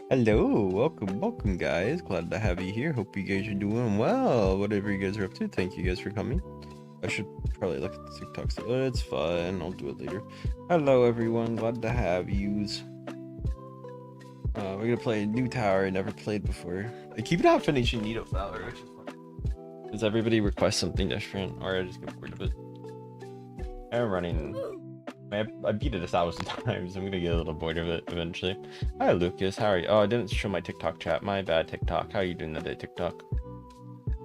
Hello, welcome guys. Glad to have you here. Hope you guys are doing well. Whatever you guys are up to, thank you guys for coming. I should probably look at the TikToks. It's fine, I'll do it later. Hello everyone, glad to have yous. We're gonna play a new tower I never played before. I keep not finishing Nido Flower, which is fun. Does everybody request something different, or I just get bored of it? I'm running. I beat it 1,000 times. I'm gonna get a little bored of it eventually. Hi Lucas, how are you? Oh, I didn't show my TikTok chat. My bad, TikTok. How are you doing today, TikTok?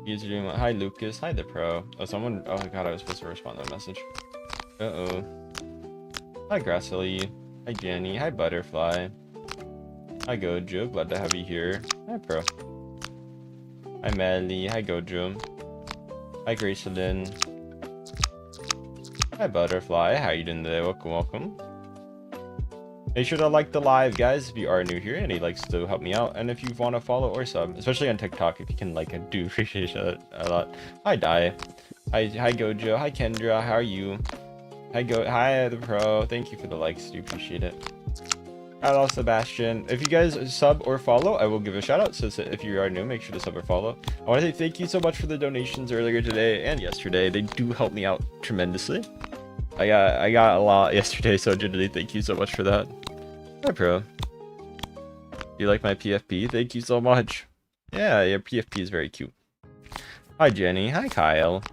You guys are doing well. Hi Lucas. Hi the pro. Oh, someone. Oh my god, I was supposed to respond to that message. Uh-oh. Hi Grassily. Hi Jenny. Hi Butterfly. Hi Gojo. Glad to have you here. Hi pro. Hi Melly. Hi Gojo. Hi Gracelyn. Hi Butterfly, how you doing today? Welcome. Make sure to like the live, guys, if you are new here and you'd like to help me out. And if you want to follow or sub, especially on TikTok, if you can like, I do appreciate it a lot. Hi Dai. Hi Gojo. Hi Kendra, how are you? Hi the pro. Thank you for the likes, do appreciate it. Hello Sebastian. If you guys sub or follow, I will give a shout out. So if you are new, make sure to sub or follow. I want to say thank you so much for the donations earlier today and yesterday. They do help me out tremendously. I got a lot yesterday, so genuinely thank you so much for that. Hi pro. You like my PFP? Thank you so much. Yeah, your PFP is very cute. Hi Jenny. Hi Kyle.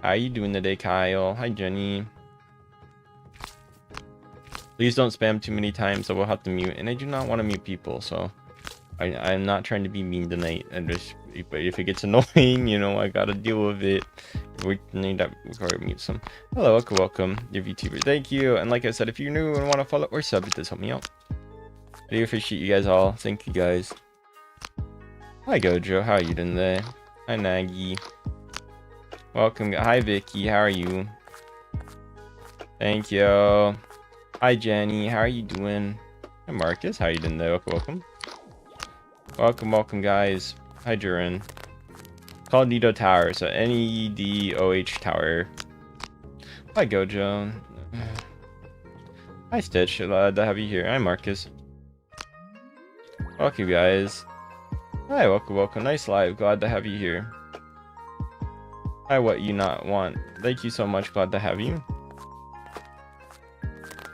How are you doing today, Kyle? Hi Jenny. Please don't spam too many times, so we'll have to mute. And I do not want to mute people, so I'm not trying to be mean tonight. But if it gets annoying, you know, I gotta deal with it. We need to mute some. Hello, welcome, your VTuber. Thank you. And like I said, if you're new and want to follow or sub, it does help me out. I do appreciate you guys all. Thank you guys. Hi Gojo, how are you doing today? Hi Nagi. Welcome. Hi Vicky, how are you? Thank you. Hi Jenny, how are you doing? Hi Marcus, how are you doing today? Welcome. Welcome guys. Hi Durin. Called Nido Tower, so N-E-D-O-H Tower. Hi Gojo. Hi Stitch, glad to have you here. Hi Marcus. Welcome guys. Hi, welcome. Nice live, glad to have you here. Hi, what you not want. Thank you so much, glad to have you.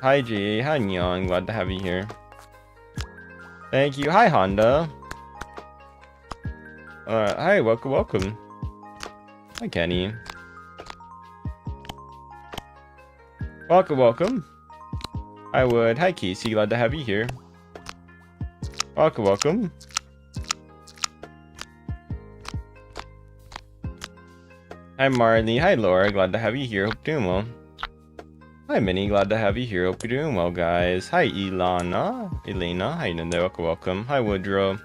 Hi Jay, hi Neon, glad to have you here. Thank you. Hi Honda. Hi, welcome. Hi Kenny. Welcome. Hi Wood. Hi Casey, glad to have you here. Welcome. Hi Marley. Hi Laura, glad to have you here. Hope you're doing well. Hi Minnie, glad to have you here. Hope you're doing well, guys. Hi Elena, how you doing today? Welcome. Hi Woodrow.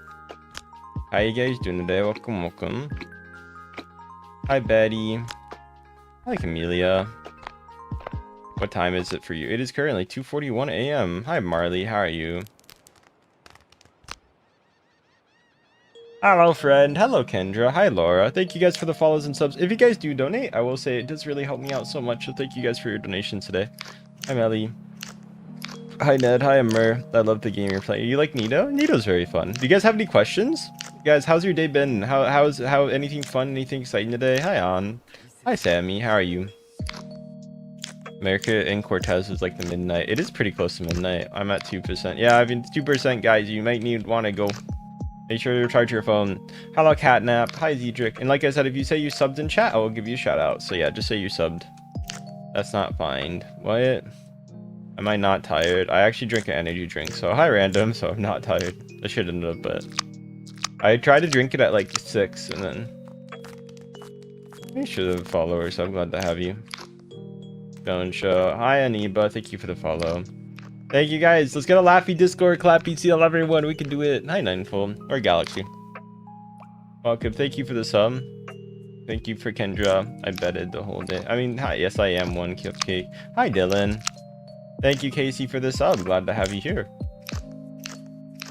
How you guys doing today? Welcome. Hi Betty. Hi Camellia. What time is it for you? It is currently 2:41 a.m. Hi Marley, how are you? Hello friend. Hello Kendra. Hi Laura. Thank you guys for the follows and subs. If you guys do donate, I will say it does really help me out so much. So thank you guys for your donations today. Hi Melly. Hi Ned. Hi Amr. I love the game you're playing. You like Nido? Nido's very fun. Do you guys have any questions? Guys, how's your day been? How's anything fun, anything exciting today? Hi On. Hi Sammy, how are you? America and Cortez is like the midnight. It is pretty close to midnight. I'm at 2%. Yeah, I mean 2%, guys. You might want to go. Make sure to charge your phone. Hello Catnap. Hi Zedric. And like I said, if you say you subbed in chat, I will give you a shout out. So yeah, just say you subbed. That's not fine. What? Am I not tired? I actually drink an energy drink. So hi random. So I'm not tired. I should end up, but I tried to drink it at like 6 and then make sure the followers. I'm glad to have you. Don't show. Hi Aniba. Thank you for the follow. Thank you guys. Let's get a laughy Discord clappy seal everyone. We can do it. Hi Ninefold or Galaxy. Welcome. Thank you for the sub. Thank you for Kendra. I betted the whole day. I mean, hi. Yes, I am one cupcake. Hi Dylan. Thank you Casey for the sub. Glad to have you here.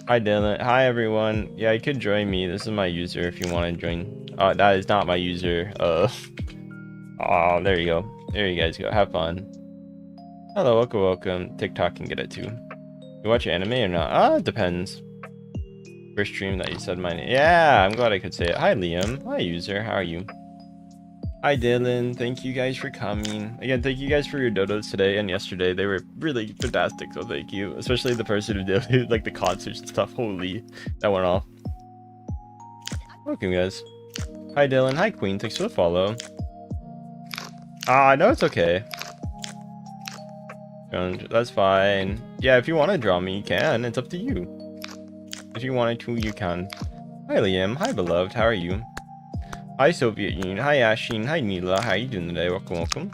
Hi Dylan. Hi everyone. Yeah, you could join me. This is my user if you want to join. That is not my user. Oh, there you go. There you guys go. Have fun. Hello, welcome. TikTok can get it too. You watch anime or not? It depends. First stream that you said my name. Yeah, I'm glad I could say it. Hi, Liam. Hi, user. How are you? Hi, Dylan. Thank you guys for coming. Again, thank you guys for your dodos today and yesterday. They were really fantastic, so thank you. Especially the person who did like the concerts and stuff. Holy, that went off. Welcome, guys. Hi, Dylan. Hi, Queen. Thanks for the follow. No, it's okay. That's fine. Yeah, if you want to draw me, you can. It's up to you. If you wanted to, you can. Hi, Liam. Hi, beloved. How are you? Hi, Soviet Union. Hi, Ashin. Hi, Neela. How are you doing today? Welcome, welcome.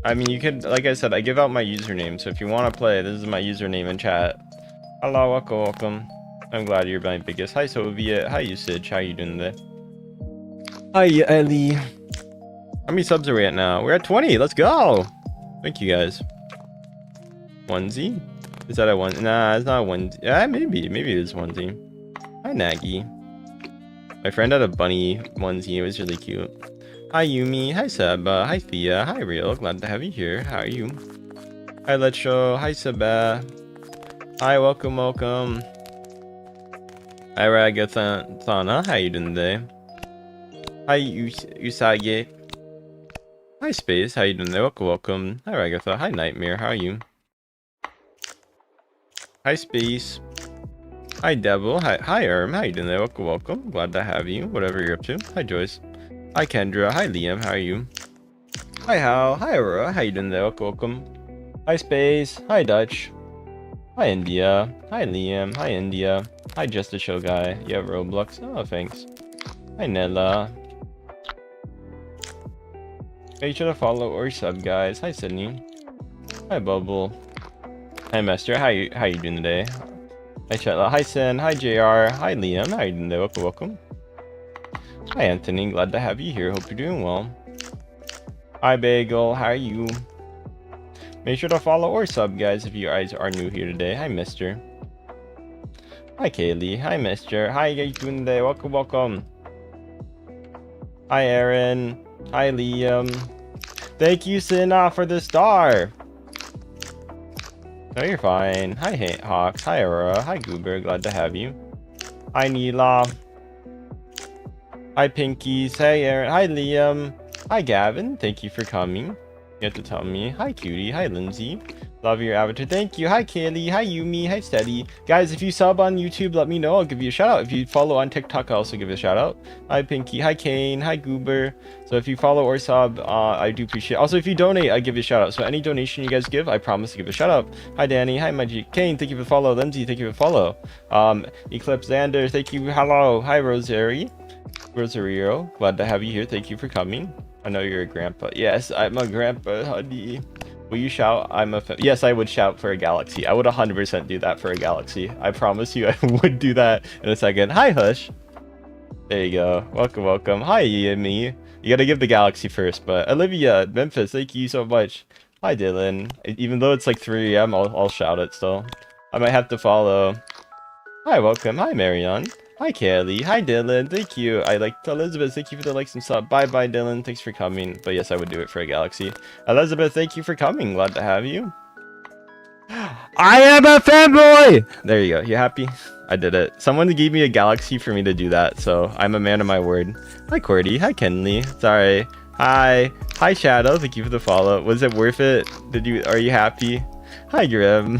I mean, you could, like I said, I give out my username. So if you want to play, this is my username in chat. Hello, welcome, welcome. I'm glad you're my biggest. Hi, Soviet. Hi, Usage. How are you doing today? Hi, Ellie. How many subs are we at now? We're at 20. Let's go. Thank you, guys. Onesie? Is that a one? Nah, it's not a onesie. Yeah, maybe. Maybe it is onesie. Hi, Nagi. My friend had a bunny onesie. It was really cute. Hi, Yumi. Hi, Seba. Hi, Thea. Hi, Real. Glad to have you here. How are you? Hi, Let's Show. Hi, Seba. Hi, welcome, welcome. Hi, Ragathana. How you doing today? Hi, Usage. Hi, Space. How you doing today? Welcome, welcome. Hi, Ragatha. Hi, Nightmare. How are you? Hi, Space. Hi, Devil. Hi, How you doing there? Welcome, welcome. Glad to have you, whatever you're up to. Hi, Joyce. Hi, Kendra. Hi, Liam. How are you? Hi, Hal. Hi, Aurora. How you doing there? Welcome, welcome. Hi, Space. Hi, Dutch. Hi, India. Hi, Liam. Hi, India. Hi, Just a Show Guy. You have Roblox? Oh, thanks. Hi, Nella. Make sure to follow or sub, guys. Hi, Sydney. Hi, Bubble. Hi, Master. How you doing today? Hi, Chetla. Hi, Sin. Hi, JR. Hi, Liam. How you doing today? Welcome, welcome. Hi, Anthony. Glad to have you here. Hope you're doing well. Hi, Bagel. How are you? Make sure to follow or sub, guys, if you guys are new here today. Hi, Mister. Hi, Kaylee. Hi, Mister. How you guys doing today? Welcome, welcome. Hi, Aaron. Hi, Liam. Thank you, Sina, for the star. No, you're fine. Hi, Hawks. Hi, Aurora. Hi, Goober. Glad to have you. Hi, Neela. Hi, Pinkies. Hi, Aaron. Hi, Liam. Hi, Gavin. Thank you for coming. You have to tell me. Hi, Cutie. Hi, Lindsay. Love your avatar. Thank you. Hi, Kaylee. Hi, Yumi. Hi, Steady. Guys, if you sub on YouTube, let me know. I'll give you a shout out. If you follow on TikTok, I'll also give you a shout out. Hi, Pinky. Hi, Kane. Hi, Goober. So if you follow or sub, I do appreciate it. Also, if you donate, I give you a shout out. So any donation you guys give, I promise to give a shout out. Hi, Danny. Hi, Magic. Kane, thank you for the follow. Lindsay, thank you for the follow. Eclipse Xander, thank you. Hello. Hi, Rosario. Glad to have you here. Thank you for coming. I know you're a grandpa. Yes, I'm a grandpa, honey. Will you shout? Yes, I would shout for a galaxy. I would 100% do that for a galaxy. I promise you I would do that in a second. Hi, Hush. There you go. Welcome, welcome. Hi, Yumi. You gotta give the galaxy first, but Olivia, Memphis, thank you so much. Hi, Dylan. Even though it's like 3 AM, I'll shout it still. I might have to follow. Hi, welcome. Hi, Marion. Hi, Kelly. Hi, Dylan. Thank you. I liked Elizabeth. Thank you for the likes and sub. Bye, Dylan. Thanks for coming. But yes, I would do it for a galaxy. Elizabeth, thank you for coming. Glad to have you. I am a fanboy! There you go. You happy? I did it. Someone gave me a galaxy for me to do that, so I'm a man of my word. Hi, Cordy. Hi, Kenley. Sorry. Hi. Hi, Shadow. Thank you for the follow. Was it worth it? Are you happy? Hi, Grim.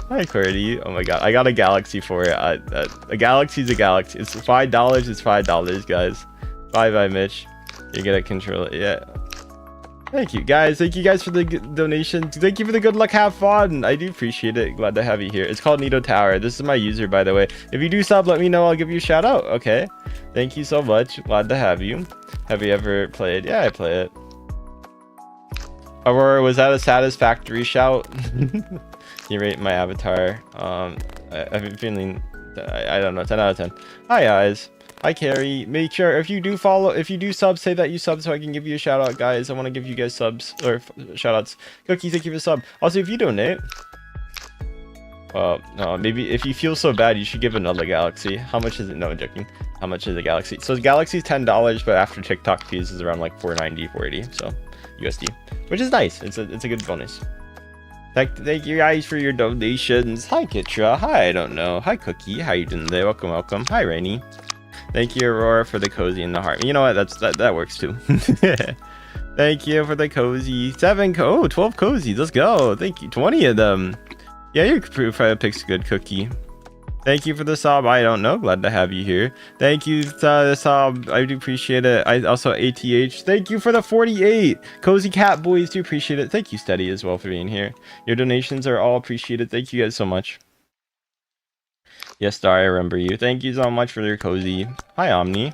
Hi, Cordy. Oh my god, I got a galaxy for it. A galaxy's a galaxy. It's $5. It's $5, guys. Bye, Mitch. You get a controller. Yeah. Thank you, guys. Thank you guys for the donations. Thank you for the good luck. Have fun. I do appreciate it. Glad to have you here. It's called Nido Tower. This is my user, by the way. If you do sub, let me know. I'll give you a shout out. Okay. Thank you so much. Glad to have you. Have you ever played? Yeah, I play it. Aurora, was that a satisfactory shout? You rate my avatar. I've been feeling, I don't know, 10 out of 10. Hi, guys. Hi, Carrie. Make sure if you do sub, say that you sub so I can give you a shout out, guys. I want to give you guys subs or shout outs. Cookie, thank you for the sub. Also, if you donate, no, maybe if you feel so bad, you should give another galaxy. How much is it? No, I'm joking. How much is a galaxy? So the galaxy's $10, but after TikTok fees is around like $4.90, $4.80. So USD, which is nice. It's a good bonus. Thank you guys for your donations. Hi Kitra. Hi, I don't know. Hi Cookie. How you doing today? Welcome, welcome. Hi Rainy. Thank you Aurora for the cozy and the heart. You know what? That works too. Thank you for the cozy. 12 cozies. Let's go. Thank you. 20 of them. Yeah, your profile pic's good, Cookie. Thank you for the sub. I don't know. Glad to have you here. Thank you, the sub. I do appreciate it. I also ATH. Thank you for the 48. Cozy Cat Boys do appreciate it. Thank you, Steady, as well for being here. Your donations are all appreciated. Thank you guys so much. Yes, Star, I remember you. Thank you so much for your cozy. Hi, Omni.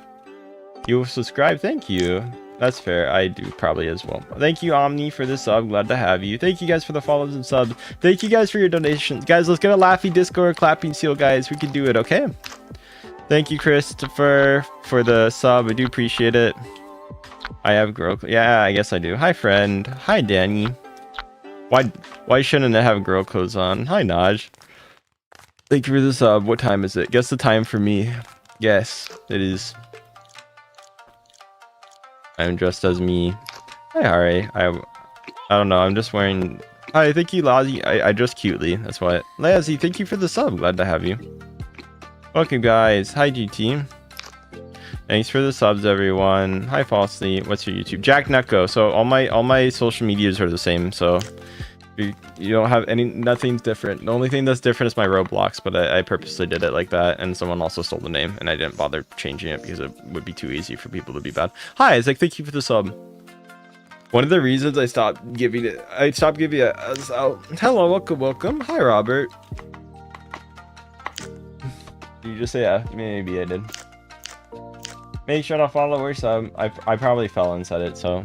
You subscribe. Thank you. That's fair. I do probably as well. Thank you, Omni, for the sub. Glad to have you. Thank you guys for the follows and subs. Thank you guys for your donations. Guys, let's get a laughy Discord clapping seal, guys. We can do it, okay? Thank you, Christopher, for the sub. I do appreciate it. I have girl. Yeah, I guess I do. Hi, friend. Hi, Danny. Why shouldn't I have girl clothes on? Hi, Naj. Thank you for the sub. What time is it? Guess the time for me. Yes, it is. I'm dressed as me. Hi, Hari. I don't know. I'm just wearing. Hi, thank you, Lazi. I dress cutely. That's why. Lazi, thank you for the sub. Glad to have you. Welcome, guys. Hi, GT. Thanks for the subs, everyone. Hi, Falsely. What's your YouTube? Jacknyeko. So all my social medias are the same. So you don't have nothing's different. The only thing that's different is my Roblox, but I purposely did it like that, and someone also stole the name, and I didn't bother changing it because it would be too easy for people to be bad. Hi, Isaac, thank you for the sub. One of the reasons I stopped giving it hello, welcome. Hi, Robert. Did you just say yeah? Maybe I did. Make sure to follow or sub. I probably fell and said it, so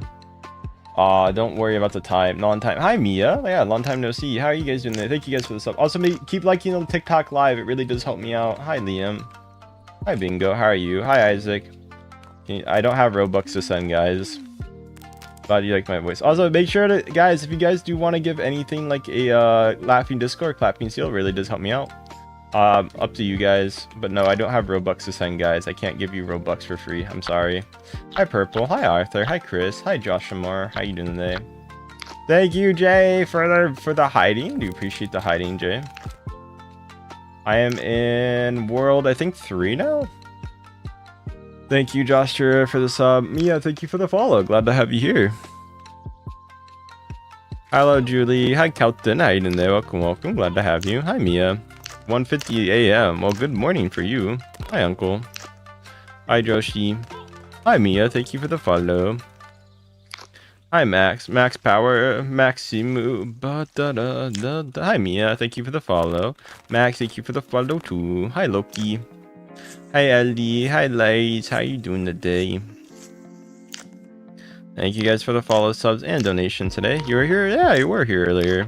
don't worry about the time. Long time. Hi, Mia. Yeah, long time no see. How are you guys doing there? Thank you guys for the sub. Also, keep liking on TikTok live. It really does help me out. Hi, Liam. Hi, Bingo. How are you? Hi, Isaac. I don't have Robux to send, guys. Glad you like my voice. Also, make sure to, guys, if you guys do want to give anything like a laughing Discord clapping seal, it really does help me out. Up to you guys. But no, I don't have Robux to send, guys. I can't give you Robux for free. I'm sorry. Hi, Purple. Hi, Arthur. Hi, Chris. Hi, Joshua Moore. How you doing today? Thank you, Jay, for the hiding. Do appreciate the hiding, Jay. I am in world, I think 3 now. Thank you, Joshua, for the sub. Mia, thank you for the follow. Glad to have you here. Hello, Julie. Hi, Kelton. How you doing there? Welcome, welcome. Glad to have you. Hi, Mia. 1:50 a.m. Well, good morning for you. Hi, Uncle. Hi, Joshi. Hi, Mia. Thank you for the follow. Hi, Max. Max Power. Maximu. Hi, Mia. Thank you for the follow. Max, thank you for the follow too. Hi, Loki. Hi, Ellie. Hi, Lays. How you doing today? Thank you guys for the follow, subs, and donation today. You were here? Yeah, you were here earlier.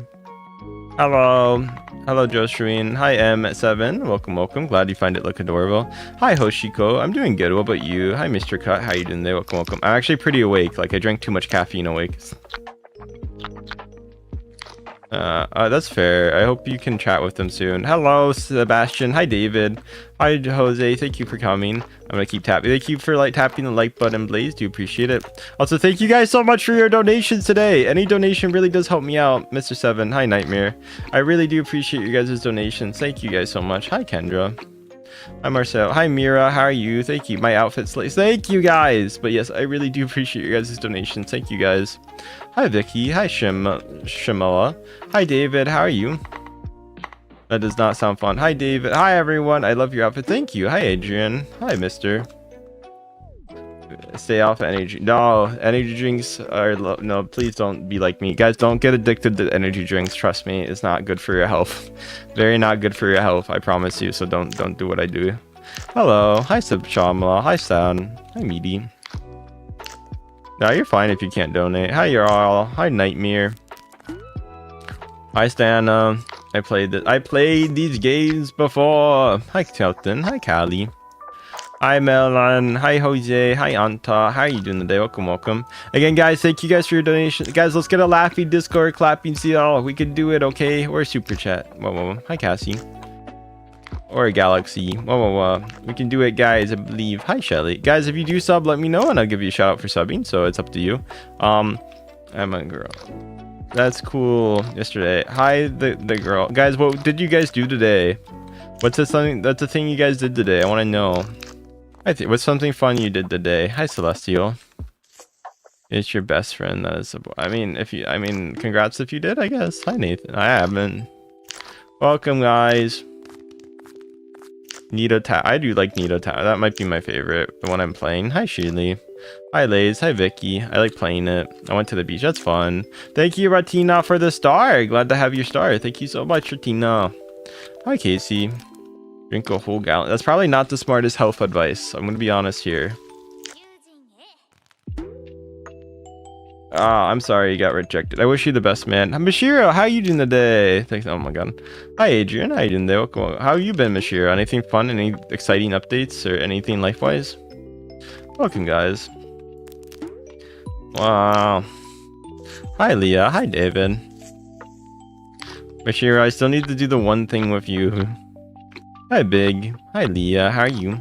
Hello. Hello, Joshua. Hi, M7. Welcome, welcome. Glad you find it look adorable. Hi, Hoshiko. I'm doing good. What about you? Hi, Mr. Cut. How you doing there? Welcome, welcome. I'm actually pretty awake. Like, I drank too much caffeine awake. That's fair. I hope you can chat with them soon. Hello, Sebastian. Hi, David. Hi, Jose. Thank you for coming. I'm gonna keep tapping. Thank you for tapping the like button, Blaze. Do appreciate it. Also, thank you guys so much for your donations today. Any donation really does help me out. Mr. 7. Hi, Nightmare. I really do appreciate you guys' donations. Thank you guys so much. Hi, Kendra. Hi, Marcel. Hi, Mira. How are you? Thank you. My outfit slays. Thank you guys. But yes, I really do appreciate you guys' donations. Thank you guys. Hi, Vicky. Hi, Shimoa. Hi, David. How are you? That does not sound fun. Hi, David. Hi, everyone. I love your outfit. Thank you. Hi, Adrian. Hi, mister. Stay off energy. No, energy drinks are no, please don't be like me. Guys, don't get addicted to energy drinks. Trust me, it's not good for your health. Very not good for your health, I promise you. So don't do what I do. Hello. Hi, Subchamla. Hi, Stan. Hi, Meaty. No, you're fine if you can't donate. Hi, you're all. Hi, Nightmare. Hi, Stan. I played these games before. Hi, Kelton. Hi, Callie. Hi, Melon. Hi, Jose. Hi, Anta. How are you doing today? Welcome, welcome. Again, guys, thank you guys for your donation. Guys, let's get a laughy Discord clapping seal. We can do it, okay? Or a super chat. Whoa. Hi, Cassie. Or a galaxy. Whoa. We can do it, guys, I believe. Hi, Shelly. Guys, if you do sub, let me know, and I'll give you a shout out for subbing, so it's up to you. I'm a girl. That's cool. Yesterday. Hi, the girl. Guys, what did you guys do today? What's the something? That's the thing you guys did today. I want to know. What's something fun you did today? Hi, Celestial. It's your best friend. That is. I mean, congrats if you did. I guess. Hi, Nathan. I haven't. Welcome, guys. Nito Tower. I do like Nito Tower. That might be my favorite. The one I'm playing. Hi, Sheely. Hi, Lays. Hi, Vicky. I like playing it. I went to the beach. That's fun. Thank you, Ratina, for the star. Glad to have your star. Thank you so much, Ratina. Hi, Casey. Drink a whole gallon. That's probably not the smartest health advice. I'm gonna be honest here. Ah, I'm sorry you got rejected. I wish you the best, man. Mashiro, how you doing today? Thanks. Oh my god. Hi, Adrian. How you doing there? How you been, Mashiro? Anything fun? Any exciting updates or anything life-wise? Welcome, guys. Wow. Hi, Leah. Hi, David. Mashiro, I still need to do the one thing with you. Hi, Big. Hi, Leah. How are you?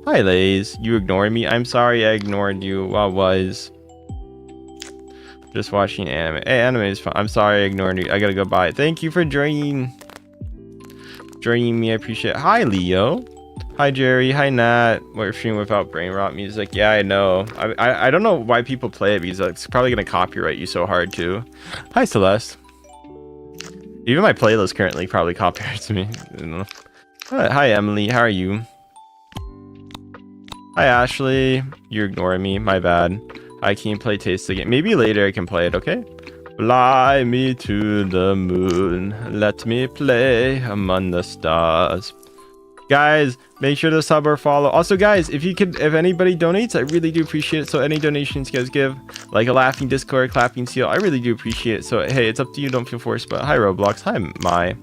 Hi, Lays. You ignored me? I'm sorry I ignored you. What was? Just watching anime. Hey, anime is fun. I'm sorry I ignored you. I gotta go bye. Thank you for joining me. I appreciate it. Hi, Leo. Hi, Jerry. Hi, Nat. We're streaming without brain rot music. Yeah, I know. I don't know why people play it because it's probably gonna copyright you so hard too. Hi, Celeste. Even my playlist currently probably copyrights me. Hi, Emily. How are you? Hi, Ashley. You're ignoring me. My bad. I can't play Taste the Game. Maybe later I can play it, okay? Fly me to the moon. Let me play among the stars. Guys, make sure to sub or follow. Also, guys, if anybody donates, I really do appreciate it. So any donations you guys give, like a laughing Discord, clapping seal, I really do appreciate it. So hey, it's up to you. Don't feel forced. But hi, Roblox. Hi, Mai.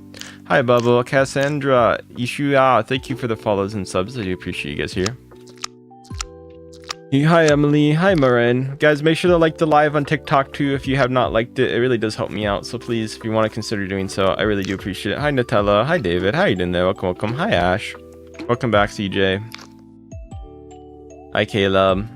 Hi, Bubble. Cassandra. Ishuya. Thank you for the follows and subs. I do appreciate you guys here. Hi, Emily. Hi, Marin. Guys, make sure to like the live on TikTok too if you have not liked it. It really does help me out. So please, if you want to consider doing so, I really do appreciate it. Hi, Nutella. Hi, David. How you doing there? Welcome, welcome. Hi, Ash. Welcome back, CJ. Hi, Caleb.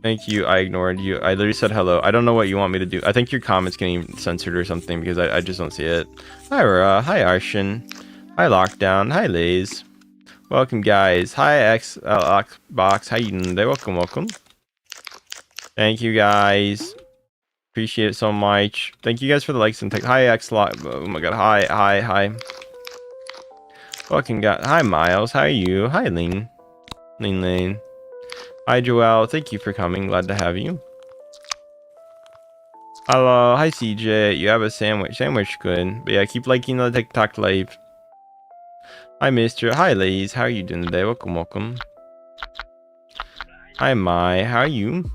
Thank you. I ignored you. I literally said hello. I don't know what you want me to do. I think your comment's getting censored or something because I just don't see it. Hi, Aurora. Hi, Arshin. Hi, Lockdown. Hi, Lays. Welcome, guys. Hi, Xbox. How you doing there? Welcome, welcome. Thank you, guys. Appreciate it so much. Thank you guys for the likes and hi, Xlock. Oh my god. Hi. Welcome, guys. Hi, Miles. How are you? Hi, Lane. Lane. Hi, Joelle. Thank you for coming. Glad to have you. Hello. Hi, CJ. You have a sandwich. Sandwich good. But yeah, keep liking the TikTok live. Hi, Mister. Hi, ladies. How are you doing today? Welcome, welcome. Hi, Mai. How are you?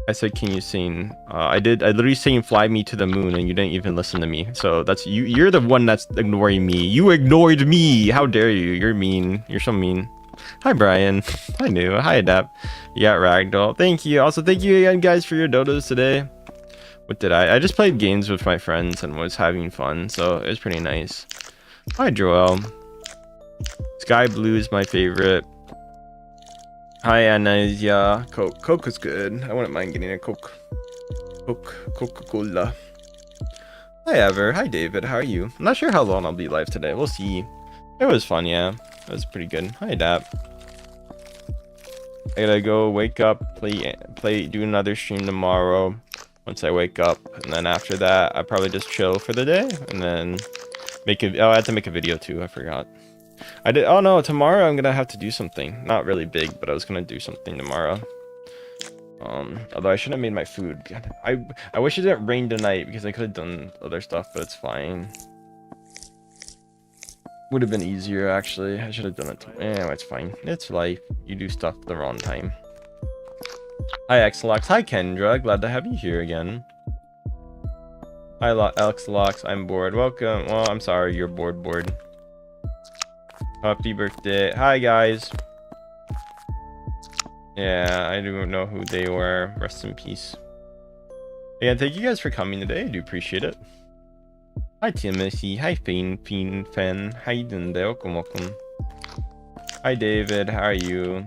I said, can you sing? I literally sang Fly Me to the Moon and you didn't even listen to me. So that's you. You're the one that's ignoring me. You ignored me. How dare you? You're mean. You're so mean. Hi, Brian. Hi, New. Hi, Adapt. Yeah, Ragdoll. Thank you. Also, thank you again, guys, for your dodos today. What did I just played games with my friends and was having fun, so it was pretty nice. Hi, Joel. Sky Blue is my favorite. Hi, Anasia. Coke is good. I wouldn't mind getting a Coca-Cola. Hi, Ever. Hi, David. How are you? I'm not sure how long I'll be live today. We'll see. It was fun, yeah. It was pretty good. Hi, Dap. I gotta go wake up, do another stream tomorrow. Once I wake up, and then after that I probably just chill for the day and then I had to make a video too. I forgot. Oh no, tomorrow I'm gonna have to do something, not really big, but I was gonna do something tomorrow. Although I should have made my food. God, I wish it didn't rain tonight because I could have done other stuff, but it's fine. Would have been easier actually. I should have done it. Anyway, it's fine. It's life. You do stuff at the wrong time. Hi, Xlox. Hi, Kendra. Glad to have you here again. Hi, Xlox. I'm bored. Welcome. Well, I'm sorry you're bored. Happy birthday. Hi, guys. Yeah, I don't know who they were. Rest in peace. Yeah, thank you guys for coming today. I do appreciate it. Hi, Timothy. Hi, Fan. How you doing there? Welcome. Hi, David. How are you?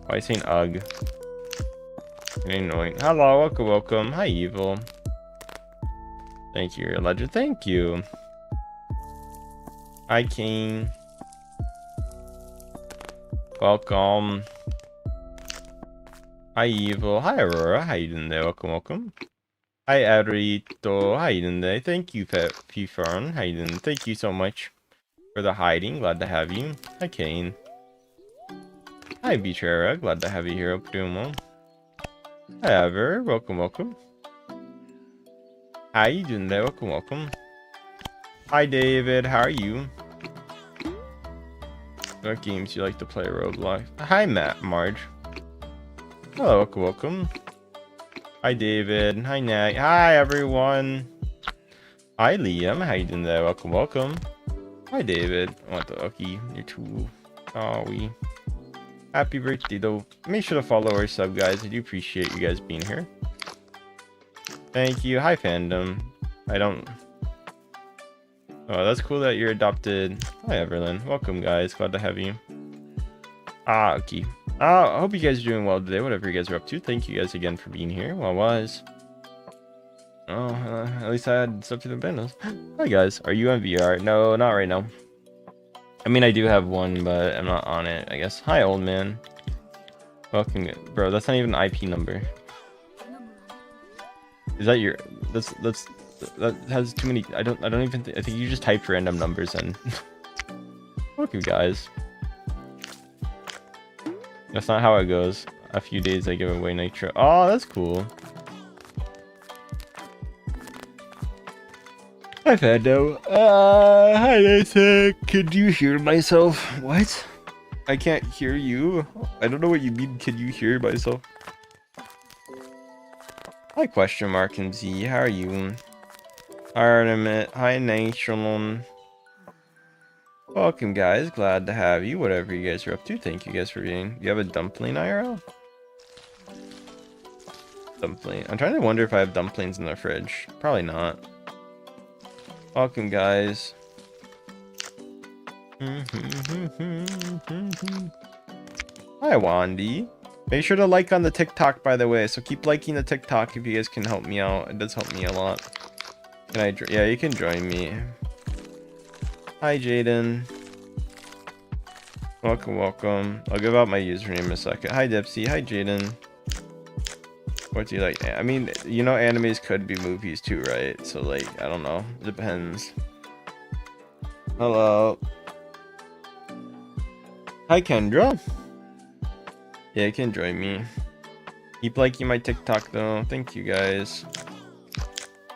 Why are you saying ugh? Annoying. Hello, welcome, welcome. Hi, Evil. Thank you, Legend. Thank you. Hi, King. Welcome. Hi, Evil. Hi, Aurora. How you doing there? Welcome, welcome. Hi, Arito. How you doing there? Thank you, P-Fern. How you doing? Thank you so much for the hiding. Glad to have you. Hi, Kane. Hi, Beachera. Glad to have you here. Hope you're doing well. Hi, Ever. Welcome, welcome. How you doing there? Welcome, welcome. Hi, David. How are you? What games do you like to play? Roblox. Hi, Marge. Hello, welcome, welcome. Hi, David. Hi, Nat. Hi, everyone. Hi, Liam. How you doing there? Welcome, welcome. Hi, David. I want the Ucky. You're too. Oh, we. Happy birthday, though. Make sure to follow or sub, guys. I do appreciate you guys being here. Thank you. Hi, fandom. I don't. Oh, that's cool that you're adopted. Hi, Everlyn. Welcome, guys. Glad to have you. Ah, okay. I hope you guys are doing well today, whatever you guys are up to. Thank you guys again for being here. Well, I was. Oh, at least I had stuff to the business. Hi, guys. Are you on VR? No, not right now. I mean, I do have one, but I'm not on it, I guess. Hi, old man. Welcome. Bro, that's not even an IP number. Is that your... That has too many... I don't even... I think you just typed random numbers in. Welcome, guys. That's not how it goes. A few days I give away nitro. Oh, that's cool. Hi, Fando. Hi, Nathan. Could you hear myself? What? I can't hear you. I don't know what you mean. Can you hear myself? Hi, question mark and Z. How are you? Hi, Artemis. Hi, Nation. Welcome, guys. Glad to have you. Whatever you guys are up to. Thank you guys for being. You have a dumpling IRL? Dumpling. I'm trying to wonder if I have dumplings in the fridge. Probably not. Welcome, guys. Hi, Wandy. Make sure to like on the TikTok, by the way. So keep liking the TikTok if you guys can help me out. It does help me a lot. Can I? Yeah, you can join me. Hi, Jaden. Welcome, welcome. I'll give out my username in a second. Hi, Dipsy. Hi, Jaden. What do you like? I mean, you know, animes could be movies too, right? So, like, I don't know. It depends. Hello. Hi, Kendra. Yeah, you can join me. Keep liking my TikTok, though. Thank you, guys.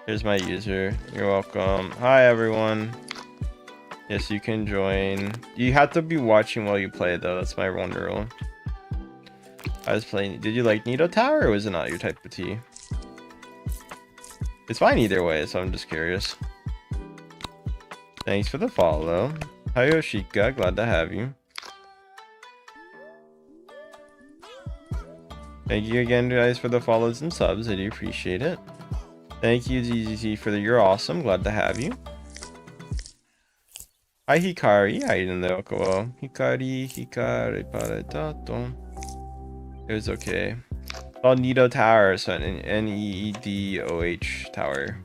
Here's my user. You're welcome. Hi, everyone. Yes, you can join. You have to be watching while you play, though. That's my one rule. I was playing. Did you like Nido Tower, or was it not your type of tea? It's fine either way, so I'm just curious. Thanks for the follow. Hi, Yoshika. Glad to have you. Thank you again, guys, for the follows and subs. I do appreciate it. Thank you, ZZZ, for the you're awesome. Glad to have you. Hi, Hikari. How you doing there? Hikari paretato. It was okay. Oh, Nido Tower, so Needoh Tower.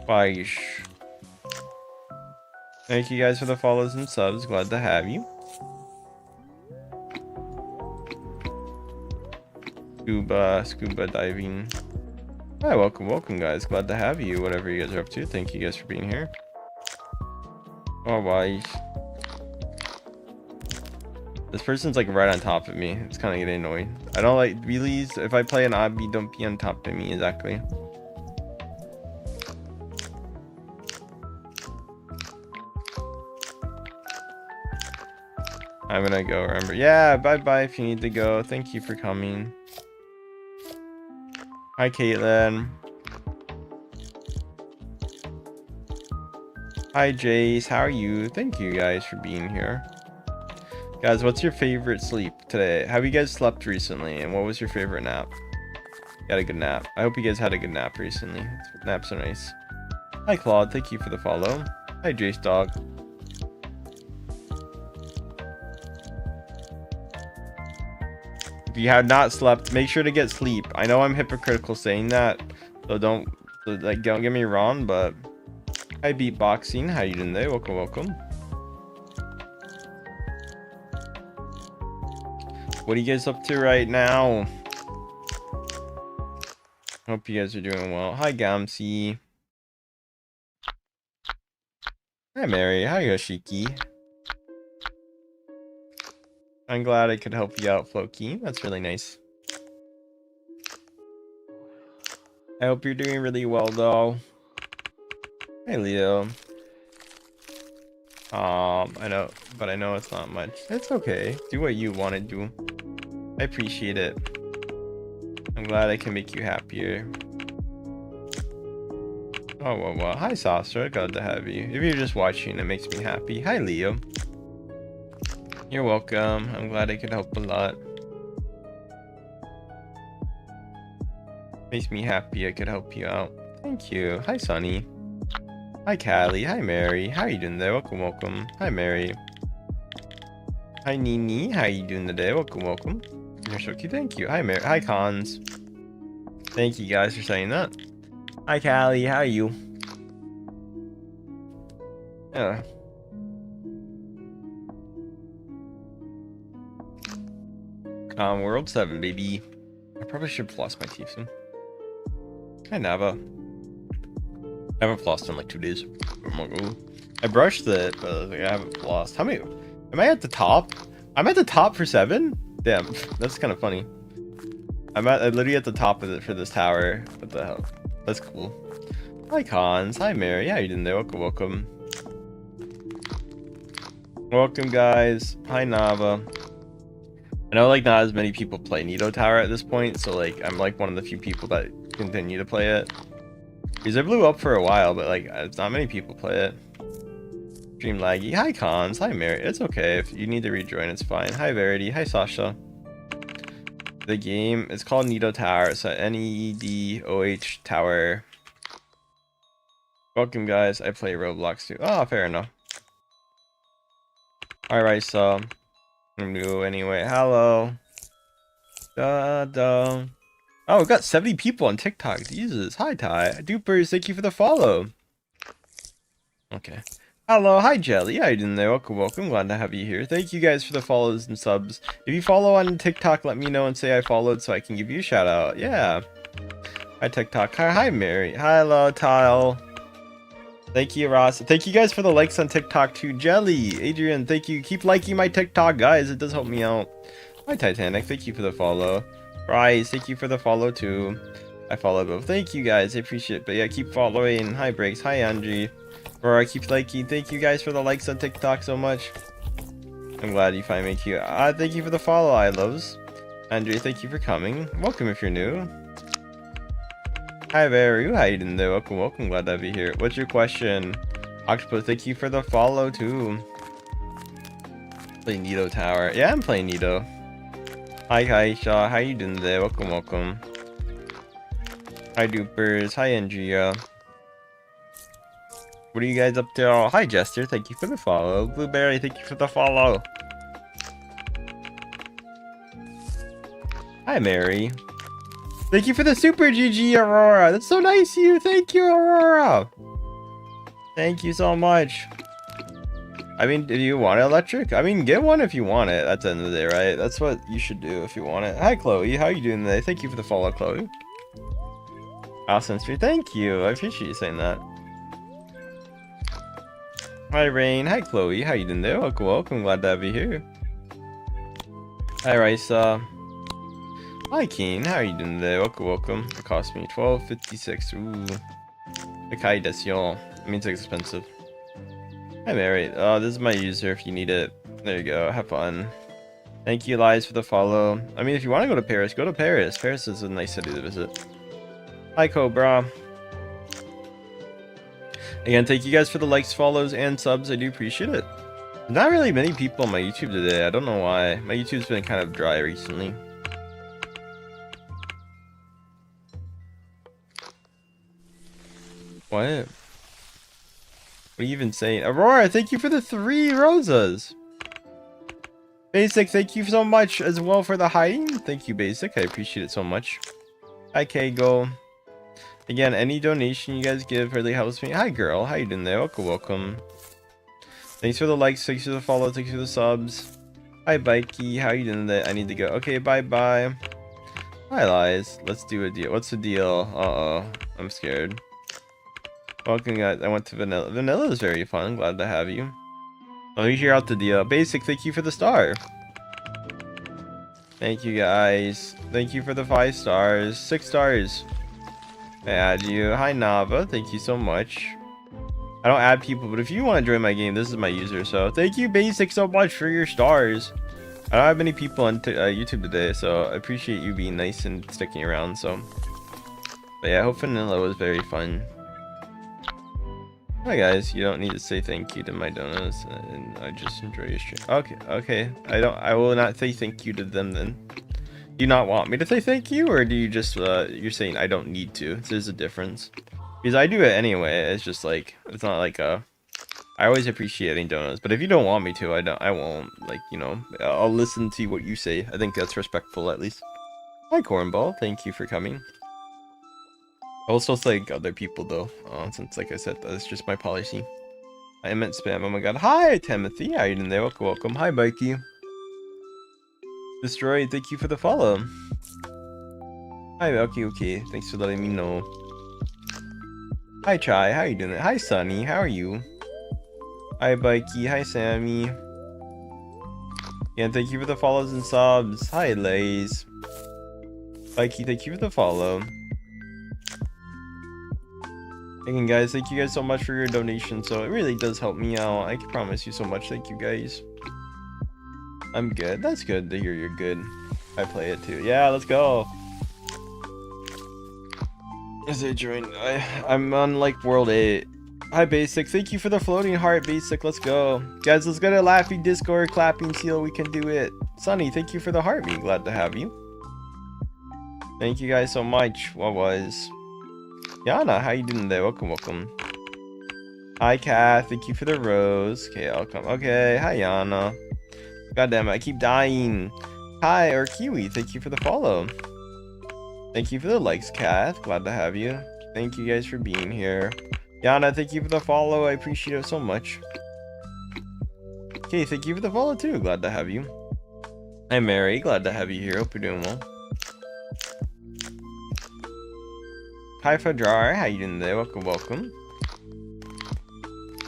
Bye. Thank you guys for the follows and subs. Glad to have you. Scuba diving. Hi, welcome, guys. Glad to have you. Whatever you guys are up to. Thank you guys for being here. Oh, bye. This person's like right on top of me. It's kind of getting annoying. I don't like wheelies. If I play an obby, don't be on top of me. Exactly. I'm gonna go, remember. Yeah, bye if you need to go. Thank you for coming. Hi, Caitlin. Hi, Jace. How are you? Thank you guys for being here. Guys, what's your favorite sleep today? Have you guys slept recently? And what was your favorite nap? Got a good nap. I hope you guys had a good nap recently. Naps are nice. Hi, Claude. Thank you for the follow. Hi, Jace Dog. If you have not slept, make sure to get sleep. I know I'm hypocritical saying that, so don't get me wrong, but hi beatboxing, how you doing there? Welcome, welcome. What are you guys up to right now? Hope you guys are doing well. Hi Gamsi. Hi Mary. Hi Yoshiki. I'm glad I could help you out, Floki. That's really nice. I hope you're doing really well though. Hey Leo. I know, but I know it's not much. It's okay. Do what you want to do. I appreciate it. I'm glad I can make you happier. Oh, well. Hi, Saucer. Glad to have you. If you're just watching, it makes me happy. Hi, Leo. You're welcome. I'm glad I could help a lot. Makes me happy I could help you out. Thank you. Hi, Sunny. Hi, Callie. Hi, Mary. How are you doing there? Welcome, welcome. Hi, Mary. Hi, Nini. How are you doing today? Welcome, welcome. You're so cute. Thank you. Hi, Mary. Hi, Cons. Thank you guys for saying that. Hi, Callie. How are you? Yeah. World 7, baby. I probably should floss my teeth soon. Hi, Nava. I haven't flossed in like 2 days. I brushed it, but I haven't flossed. How many? Am I at the top? I'm at the top for 7? Damn, that's kind of funny. I'm literally at the top of it for this tower. What the hell? That's cool. Hi, Cons. Hi, Mary. How you doing there? Welcome, welcome. Welcome, guys. Hi, Nava. I know, like, not as many people play Nido Tower at this point, so, like, I'm, like, one of the few people that continue to play it. Because it blew up for a while, but, like, it's not many people play it. Stream laggy. Hi, Cons. Hi, Mary. It's okay. If you need to rejoin, it's fine. Hi, Verity. Hi, Sasha. The game is called Nido Tower. So Nedoh Tower. Welcome, guys. I play Roblox too. Oh, fair enough. Alright, so I'm new anyway. Hello. Da. Oh, we've got 70 people on TikTok. Jesus. Hi, Ty. Dupers, thank you for the follow. Okay. Hello, hi Jelly. How you doing there? Welcome, welcome. Glad to have you here. Thank you guys for the follows and subs. If you follow on TikTok, let me know and say I followed so I can give you a shout out. Yeah. Hi TikTok. Hi Mary. Hello Tile. Thank you, Ross. Thank you guys for the likes on TikTok too. Jelly, Adrian, thank you. Keep liking my TikTok, guys. It does help me out. Hi Titanic. Thank you for the follow. Bryce, thank you for the follow too. I follow both. Thank you guys. I appreciate it. But yeah, keep following. Hi Breaks. Hi Angie. Or I keep liking. Thank you guys for the likes on TikTok so much. I'm glad you find me cute. Thank you for the follow, I loves. Andre, thank you for coming. Welcome if you're new. Hi Veru, how you doing there? Welcome, welcome. Glad to have you here. What's your question? Octopus, thank you for the follow too. Play Nido Tower. Yeah, I'm playing Nido. Hi Shaw, how you doing there? Welcome, welcome. Hi Dupers. Hi Andrea. What are you guys up to? Oh, hi Jester, thank you for the follow. Blueberry, thank you for the follow. Hi Mary. Thank you for the super GG, Aurora. That's so nice of you. Thank you, Aurora. Thank you so much. I mean, do you want electric? I mean, get one if you want it at the end of the day, right? That's what you should do if you want it. Hi Chloe, how you doing today? Thank you for the follow, Chloe. Awesome street. Thank you. I appreciate you saying that. Hi Rain, hi Chloe, how you doing there? Welcome, welcome, glad to have you here. Hi Risa. Hi Keen, how are you doing there? Welcome, welcome. It cost me $12.56. Ooh. Ikai desu. It means it's expensive. Hi Mary, this is my user if you need it. There you go, have fun. Thank you Lies for the follow. I mean, if you want to go to Paris, go to Paris. Paris is a nice city to visit. Hi Cobra. Again, thank you guys for the likes, follows, and subs. I do appreciate it. Not really many people on my YouTube today. I don't know why. My YouTube's been kind of dry recently. What? What are you even saying? Aurora, thank you for the 3 roses. Basic, thank you so much as well for the hiding. Thank you, Basic. I appreciate it so much. Hi, Kago. Again, any donation you guys give really helps me. Hi, girl. How you doing there? Welcome, welcome. Thanks for the likes. Thanks for the follow. Thanks for the subs. Hi, Bikey. How you doing there? I need to go. Okay, bye-bye. Hi, Lies. Let's do a deal. What's the deal? Uh-oh. I'm scared. Welcome, guys. I went to Vanilla. Vanilla is very fun. Glad to have you. Let me hear out the deal. Basic, thank you for the star. Thank you, guys. Thank you for the 5 stars. 6 stars. I add you. Hi, Nava. Thank you so much. I don't add people, but if you want to join my game, this is my user. So thank you, Basic, so much for your stars. I don't have many people on YouTube today, so I appreciate you being nice and sticking around. So, but yeah, I hope Vanilla was very fun. Hi guys, you don't need to say thank you to my donuts, and I just enjoy your stream. Okay. I will not say thank you to them then. Do you not want me to say thank you, or do you just you're saying I don't need to? There's a difference. Because I do it anyway. It's just like, it's not like I always appreciate eating donuts, but if you don't want me to, I won't. Like, you know, I'll listen to what you say. I think that's respectful at least. Hi Cornball, thank you for coming. I will still thank other people though, since like I said, that's just my policy. I meant spam. Oh my god. Hi Timothy, how you doing there? Welcome. Hi Mikey. Destroy, thank you for the follow. Hi okay. Thanks for letting me know. Hi Chai, how you doing there? Hi Sunny, how are you? Hi Bikey, hi Sammy. Yeah, thank you for the follows and subs. Hi Lays. Bikey, thank you for the follow. Again, guys, thank you guys so much for your donation. So it really does help me out. I can promise you so much. Thank you guys. I'm good. That's good to hear you're good. I play it too. Yeah, let's go. As I join, I'm on like world 8. Hi Basic, thank you for the floating heart. Basic, let's go. Guys, let's go to laughing Discord, clapping seal. We can do it. Sunny, thank you for the heartbeat. Glad to have you. Thank you guys so much. What was? Yana, how you doing there? Welcome. Hi, Kath. Thank you for the rose. Okay, I'll come. Okay, hi, Yana. God damn it, I keep dying. Hi, or Kiwi. Thank you for the follow. Thank you for the likes, Kath. Glad to have you. Thank you guys for being here. Yana, thank you for the follow. I appreciate it so much. Okay, thank you for the follow too. Glad to have you. Hi, Mary. Glad to have you here. Hope you're doing well. Hi Fadrar, how you doing there? Welcome.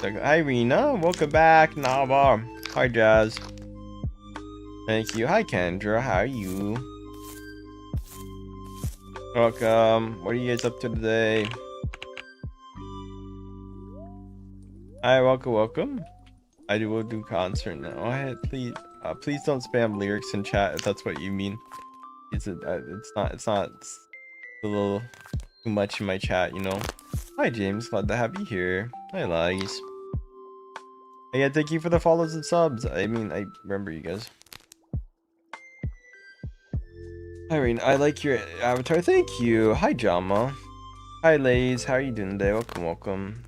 Hi Rena, welcome back. Nava. Hi Jazz. Thank you. Hi Kendra, how are you? Welcome. What are you guys up to today? Hi, welcome. I will do concert now. Please don't spam lyrics in chat if that's what you mean. It's not a little too much in my chat, you know. Hi James, glad to have you here. Hi Lies. Yeah, thank you for the follows and subs. I mean, I remember you guys. Irene, I like your avatar. Thank you. Hi Jama. Hi Lays, how are you doing today? Welcome.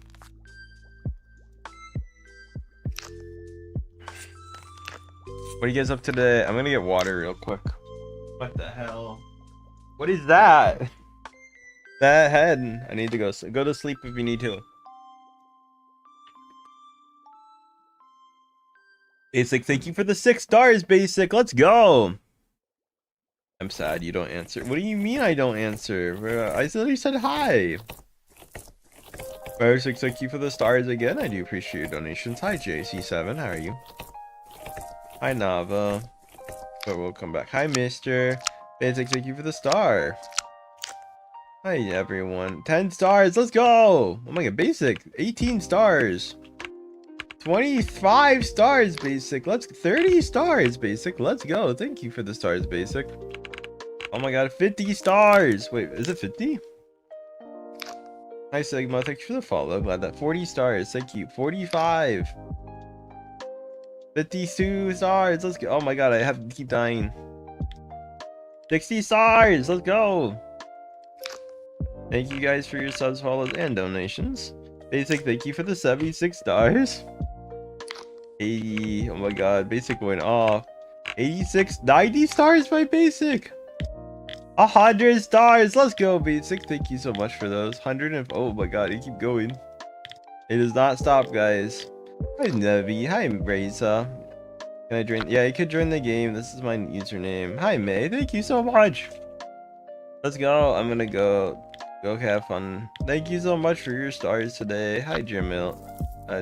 What are you guys up to today? I'm gonna get water real quick. What the hell? What is that? That head. I need to go to sleep if you need to. Basic, thank you for the 6 stars, Basic. Let's go. I'm sad you don't answer. What do you mean I don't answer? I literally said hi. Basic, thank you for the stars again. I do appreciate your donations. Hi JC7, how are you? Hi Nava. But we'll come back. Hi Mister. Basic, thank you for the star. Hi everyone. 10 stars, let's go. Oh my god, Basic. 18 stars. 25 stars, Basic. 30 stars, Basic. Let's go. Thank you for the stars, Basic. Oh my god, 50 stars. Wait, is it 50? Hi Sigma, thanks for the follow. Glad that 40 stars. Thank you. 45. 52 stars. Let's go. Oh my god, I have to keep dying. 60 stars. Let's go. Thank you guys for your subs, follows, and donations. Basic, thank you for the 76 stars. 80. Oh my god, Basic went off. 86, 90 stars by basic. 100 stars. Let's go, basic. Thank you so much for those. 100 and oh my god, it keep going. It does not stop, guys. Hi Nevi. Hi Reza. Can I join? Yeah, you could join the game. This is my username. Hi May. Thank you so much. Let's go. I'm gonna go have fun. Thank you so much for your stars today. Hi Jamil.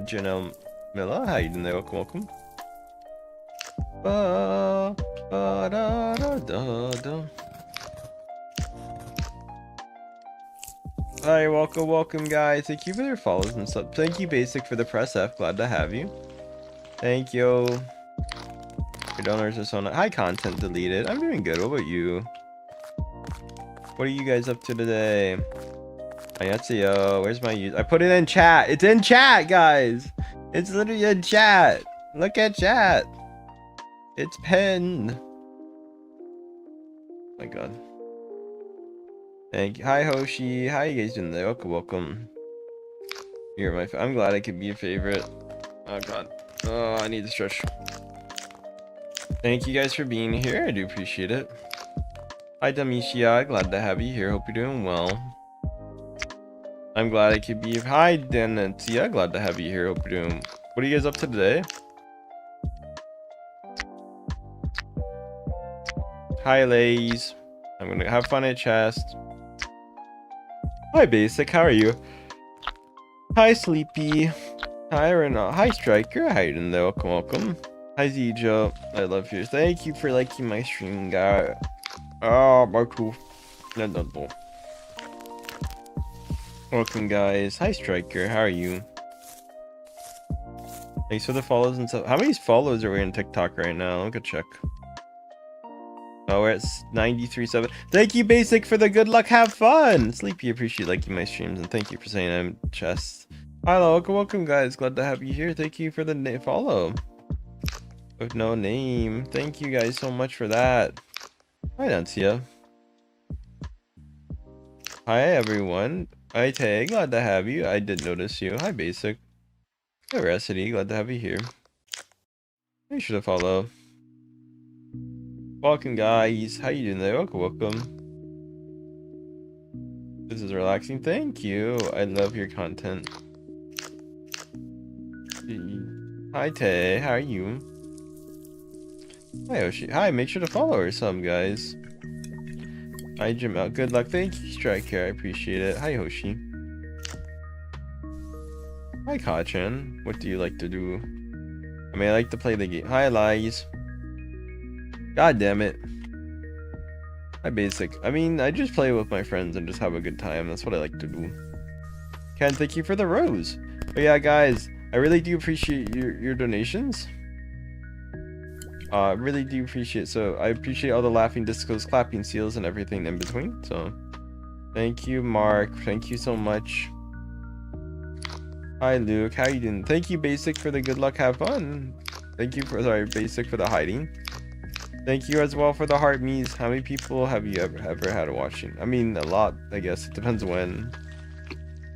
Janelle Milla. How you doing there? Welcome. Ba, ba, da, da, da, da. Hi, welcome guys. Thank you for your follows and stuff. Thank you Basic for the press F. Glad to have you. Thank you. Your donors are so nice. Hi, content deleted. I'm doing good. What about you? What are you guys up to today? Ayatsuyo, where's my use? I put it in chat. It's in chat, guys. It's literally in chat. Look at chat. It's pinned. Oh my god. Thank you. Hi Hoshi. How you guys doing there? Welcome. You're my I'm glad I could be a favorite. Oh god. Oh, I need to stretch. Thank you guys for being here. I do appreciate it. Hi Damishia. Glad to have you here. Hope you're doing well. I'm glad I could be. Hi Denatia. Glad to have you here. Hope you're doing. What are you guys up to today? Hi Lays. I'm gonna have fun at chest. Hi Basic, how are you? Hi Sleepy. Hi Renal. Hi Striker. How you doing there? Welcome. Hi Zijo. I love you. Thank you for liking my stream, guy. Oh, Marco. No. Welcome guys. Hi Striker. How are you? Thanks for the follows and stuff. How many follows are we on TikTok right now? Let me go check. Oh, we're at 93.7. Thank you, Basic, for the good luck. Have fun. Sleepy, appreciate liking my streams, and thank you for saying I'm chest. Hello, welcome, guys. Glad to have you here. Thank you for the follow. With no name. Thank you guys so much for that. Hi, Nancia. Hi, everyone. Hi, Tay. Glad to have you. I did notice you. Hi, Basic. Hi, Racity. Glad to have you here. Make sure to follow. Welcome guys, how you doing there? Welcome. This is relaxing. Thank you. I love your content. Hi Tay, how are you? Hi Oshi. Hi, make sure to follow or some guys. Hi Jamel. Good luck. Thank you, Striker. I appreciate it. Hi Hoshi. Hi Kachan. What do you like to do? I mean, I like to play the game. Hi Lies. God damn it. Hi Basic. I mean, I just play with my friends and just have a good time. That's what I like to do. Ken, thank you for the rose. But yeah, guys, I really do appreciate your donations. Really do appreciate. So I appreciate all the laughing discos, clapping seals, and everything in between. So thank you, Mark. Thank you so much. Hi Luke. How you doing? Thank you, Basic, for the good luck. Have fun. Thank you for Basic for the hiding. Thank you as well for the heart me's. How many people have you ever had watching? I mean, a lot, I guess. It depends when.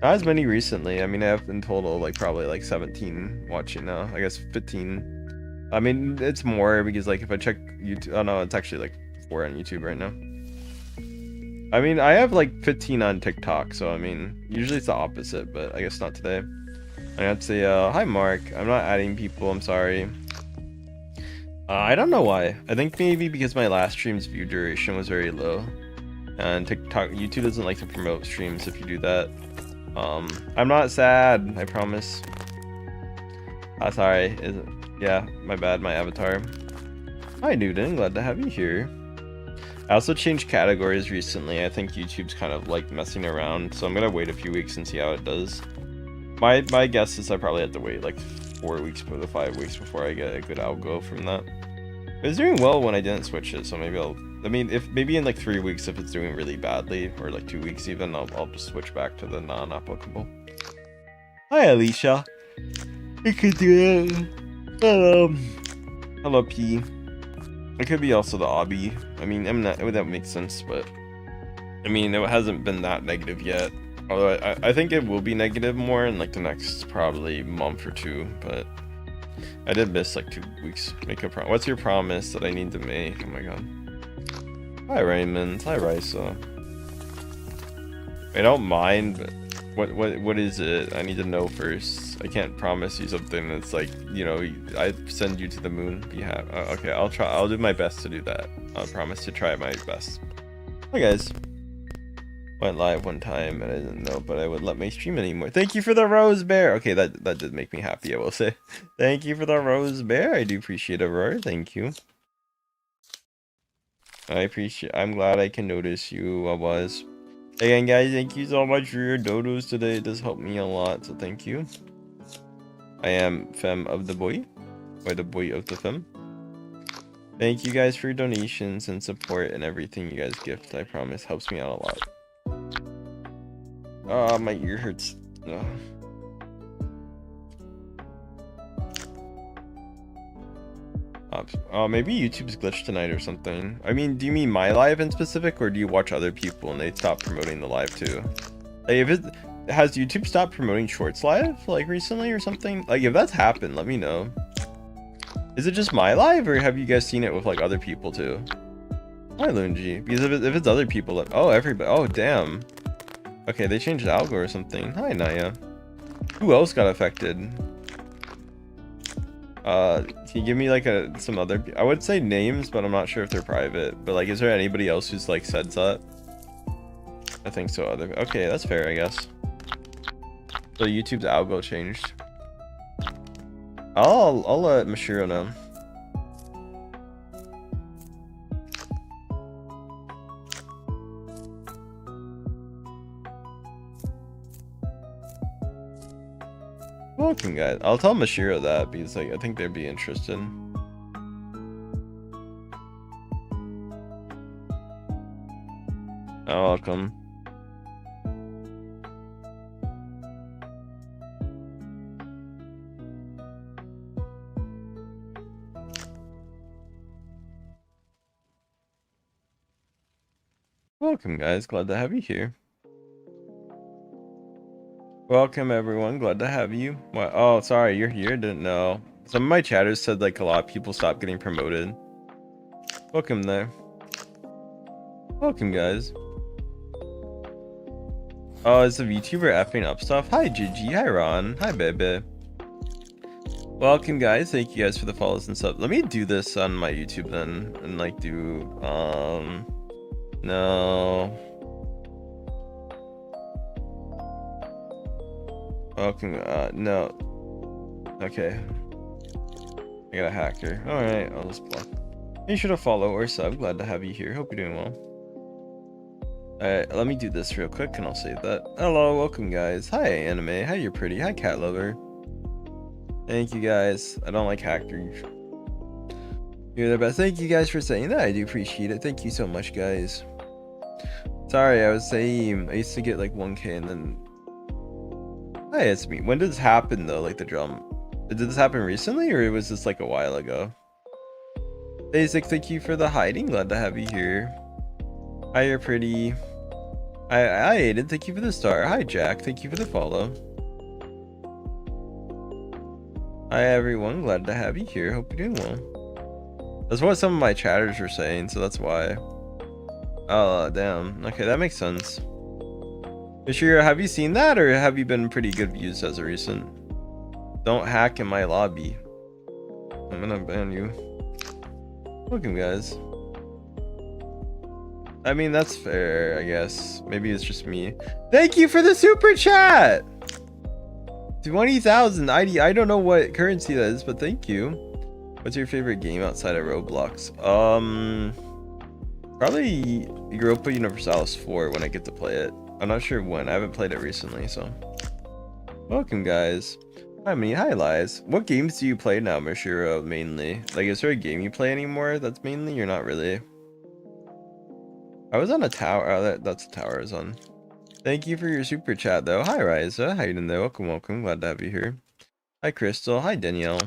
Not as many recently. I mean, I have in total like probably like 17 watching now. I guess 15. I mean, it's more because like if I check YouTube, oh no, it's actually like 4 on YouTube right now. I mean, I have like 15 on TikTok, so I mean, usually it's the opposite, but I guess not today. I have to say, hi Mark. I'm not adding people. I'm sorry. I don't know why. I think maybe because my last stream's view duration was very low, and YouTube doesn't like to promote streams if you do that. I'm not sad, I promise. Sorry. Yeah, my bad, my avatar. Hi Newton, glad to have you here. I also changed categories recently. I think YouTube's kind of like messing around, so I'm gonna wait a few weeks and see how it does. My guess is I probably have to wait like 4 weeks to 5 weeks before I get a good algo from that. It was doing well when I didn't switch it, so maybe I mean, if maybe in like 3 weeks, if it's doing really badly, or like 2 weeks even, I'll just switch back to the non-applicable. Hi Alicia. I could do it. Hello P. It could be also the obby. I mean, that makes sense, but I mean, it hasn't been that negative yet. Although I think it will be negative more in like the next probably month or two, but I did miss like 2 weeks. Make a what's your promise that I need to make? Oh my god. Hi Raymond. Hi Risa. I don't mind, but what is it? I need to know first. I can't promise you something that's like, you know, I send you to the moon. You have okay, I'll try. I'll do my best to do that. I'll promise to try my best. Hi guys. Went live one time and I didn't know, but I would let me stream anymore. Thank you for the rose bear. Okay, that did make me happy, I will say. Thank you for the rose bear. I do appreciate it, Aurora. Thank you. I'm glad I can notice you. I was. Again, guys, thank you so much for your dodos today. It does help me a lot, so thank you. I am Femme of the Boy, or the Boy of the Femme. Thank you guys for your donations and support and everything you guys gift. I promise helps me out a lot. Oh, my ear hurts. Ugh. Oh, maybe YouTube's glitched tonight or something. I mean, do you mean my live in specific, or do you watch other people and they stop promoting the live too? Like, if it has YouTube stopped promoting Shorts live like recently or something? Like, if that's happened, let me know. Is it just my live, or have you guys seen it with like other people too? Hi Lunji. Because if it's other people, oh, everybody. Oh, damn. Okay, they changed the algo or something. Hi Naya. Who else got affected? Can you give me like some other, I would say names, but I'm not sure if they're private. But like, is there anybody else who's like said that? I think so. Okay, that's fair, I guess. So YouTube's algo changed. I'll let Mashiro know. Welcome, guys. I'll tell Mashiro that because like I think they'd be interested. Oh, welcome. Welcome, guys. Glad to have you here. Welcome, everyone. Glad to have you. What? Oh, sorry, you're here. Didn't know. Some of my chatters said like a lot of people stopped getting promoted. Welcome there. Welcome, guys. Oh, is the VTuber effing up stuff? Hi, Gigi. Hi, Ron. Hi, Bebe. Welcome, guys. Thank you guys for the follows and stuff. Let me do this on my YouTube then, and like do no. Welcome. No. Okay. I got a hacker. All right, I'll just block. Make sure to follow or sub. Glad to have you here. Hope you're doing well. Alright, let me do this real quick and I'll save that. Hello, welcome guys. Hi Anime, hi You're Pretty, hi Cat Lover. Thank you guys. I don't like hackers. You're the best. Thank you guys for saying that. I do appreciate it. Thank you so much, guys. Sorry, I was saying I used to get like 1K and then hi, it's me. When did this happen though? Like the drum. Did this happen recently or was this like a while ago? Basic, thank you for the hiding. Glad to have you here. Hi, You're Pretty. Hi, Aiden. Thank you for the star. Hi, Jack. Thank you for the follow. Hi, everyone. Glad to have you here. Hope you're doing well. That's what some of my chatters were saying, so that's why. Oh, damn. Okay, that makes sense. Mashiro, have you seen that, or have you been pretty good views as of recent? Don't hack in my lobby. I'm gonna ban you. Welcome, guys. I mean, that's fair, I guess. Maybe it's just me. Thank you for the super chat! 20,000 ID. I don't know what currency that is, but thank you. What's your favorite game outside of Roblox? Probably Europa Universalis 4 when I get to play it. I'm not sure when. I haven't played it recently, so. Welcome, guys. Hi, me. Hi, Lies. What games do you play now, Mashiro, mainly? Like, is there a game you play anymore that's mainly? You're not really. I was on a tower. Oh, that's a tower I was on. Thank you for your super chat, though. Hi, Riza. How you doing there? Welcome, welcome. Glad to have you here. Hi, Crystal. Hi, Danielle.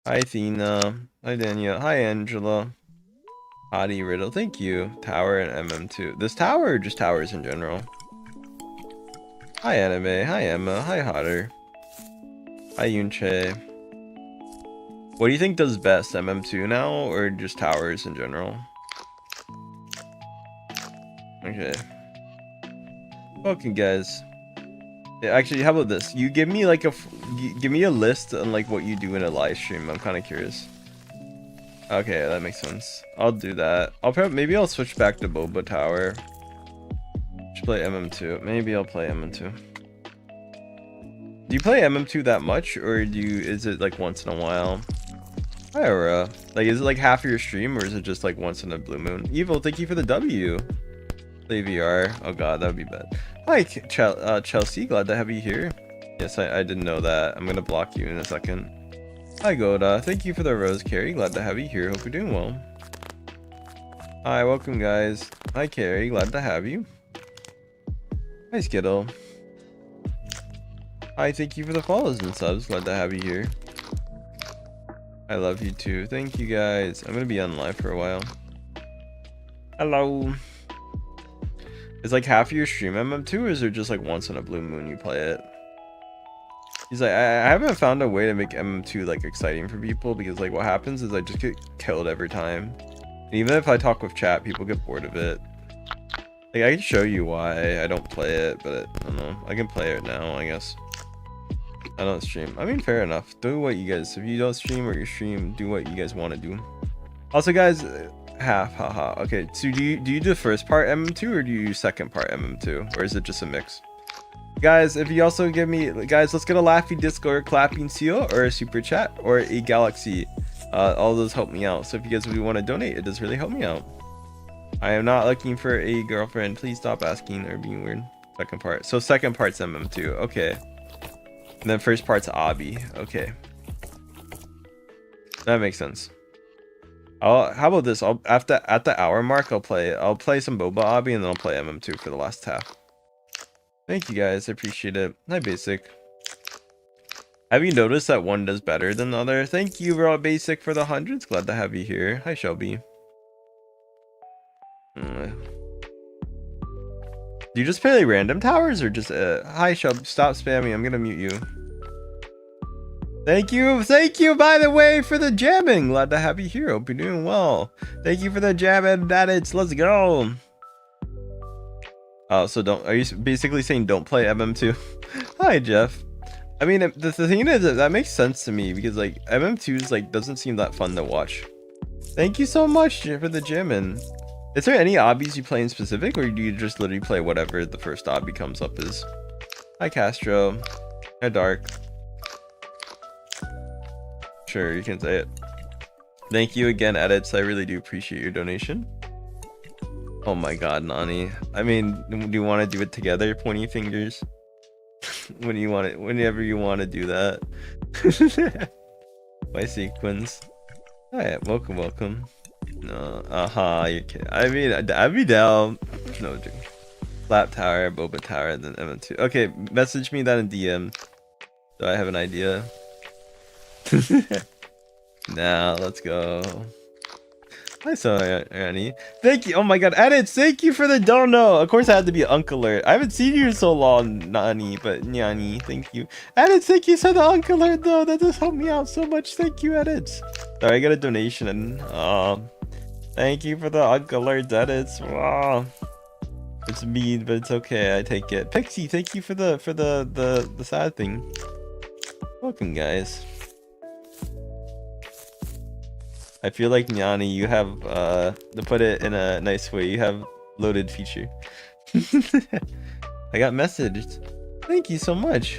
Hi, Athena. Hi, Danielle. Hi, Angela. Hottie Riddle. Thank you. Tower and MM2. This tower or just towers in general? Hi, Anime. Hi, Emma. Hi, Hotter. Hi, Yunche. What do you think does best, MM2 now or just towers in general? Okay. Welcome, guys. Yeah, actually, how about this? You give me like give me a list on like what you do in a live stream. I'm kind of curious. Okay, that makes sense. I'll do that. Maybe I'll switch back to Boba Tower. Just play MM2. Maybe I'll play MM2. Do you play MM2 that much, or is it like once in a while? Hi, Aura. Like, is it like half of your stream, or is it just like once in a blue moon? Evil, thank you for the W. Play VR. Oh god, that would be bad. Hi, Chelsea. Glad to have you here. Yes, I didn't know that. I'm gonna block you in a second. Hi, Goda. Thank you for the rose, Carrie. Glad to have you here. Hope you're doing well. Hi, welcome, guys. Hi, Carrie. Glad to have you. Hi, Skittle. Hi, thank you for the follows and subs. Glad to have you here. I love you too. Thank you, guys. I'm gonna be on live for a while. Hello. Is like half of your stream MM2, or is there just like once in a blue moon you play it? He's like, I haven't found a way to make MM2 like exciting for people, because like what happens is I just get killed every time. And even if I talk with chat, people get bored of it. Like, I can show you why I don't play it, but I don't know. I can play it now, I guess. I don't stream. I mean, fair enough. Do what you guys, if you don't stream or you stream, do what you guys want to do. Also, guys, half, haha. Okay, so do you do the first part MM2 or do you do second part MM2, or is it just a mix? Guys, if you also give me, guys, let's get a laughy disco or clapping seal or a super chat or a galaxy. All those help me out. So if you guys really want to donate, it does really help me out. I am not looking for a girlfriend. Please stop asking or being weird. Second part. So second part's MM2. Okay. And then first part's Obby. Okay. That makes sense. How about this? At the hour mark, I'll play some Boba Obby, and then I'll play MM2 for the last half. Thank you, guys. I appreciate it. Hi, Basic. Have you noticed that one does better than the other? Thank you, Raw Basic, for the hundreds. Glad to have you here. Hi, Shelby. Do you just play like random towers, or just hi, Shelby? Stop spamming. I'm gonna mute you. Thank you, by the way, for the jamming. Glad to have you here. Hope you're doing well. Thank you for the jamming, Dadits. Let's go. Oh, so are you basically saying don't play MM2? Hi, Jeff. I mean, the thing is that makes sense to me, because like MM2 is like doesn't seem that fun to watch. Thank you so much for the jamming. Is there any obbies you play in specific, or do you just literally play whatever the first obby comes up is? Hi, Castro. Hi, Dark. Sure, you can say it. Thank you again, Edits. I really do appreciate your donation. Oh my god, Nani. I mean, do you want to do it together? Pointy fingers. Whenever you want to do that. My sequence. Alright, welcome. No, you're kidding. I mean, I'd be down. No joke. Flap Tower, Boba Tower, then M2. Okay, message me that in DM. So I have an idea. Now, let's go. Hi, sorry, Annie. Thank you. Oh my god, Edits, thank you for the dono. Of course, I had to be Uncle Alert. I haven't seen you in so long, Nani, but Nyani, thank you. Edits, thank you for the Uncle Alert, though. That just helped me out so much. Thank you, Edits. Sorry, I got a donation. Thank you for the Uncle Alert, Edits. Wow. It's mean, but it's okay. I take it. Pixie, thank you for the sad thing. Welcome, guys. I feel like Nyani, you have to put it in a nice way, you have loaded feature. I got messaged. Thank you so much.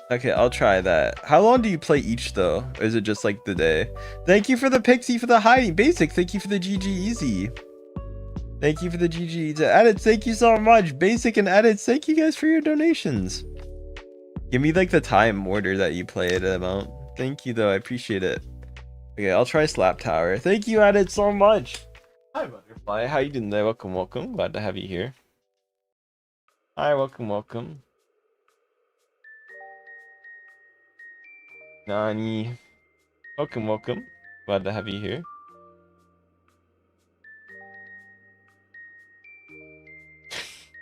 Okay, I'll try that. How long do you play each though? Or is it just like the day? Thank you for the Pixie for the hiding. Basic, thank you for the GG Easy. Thank you for the GG Easy. Edits, thank you so much. Basic and Edits, thank you guys for your donations. Give me like the time order that you play it amount. Thank you though, I appreciate it. Okay, I'll try Slap Tower. Thank you, Edit, so much. Hi, Butterfly. How you doing there? Welcome. Glad to have you here. Hi, welcome. Nani. Welcome. Glad to have you here.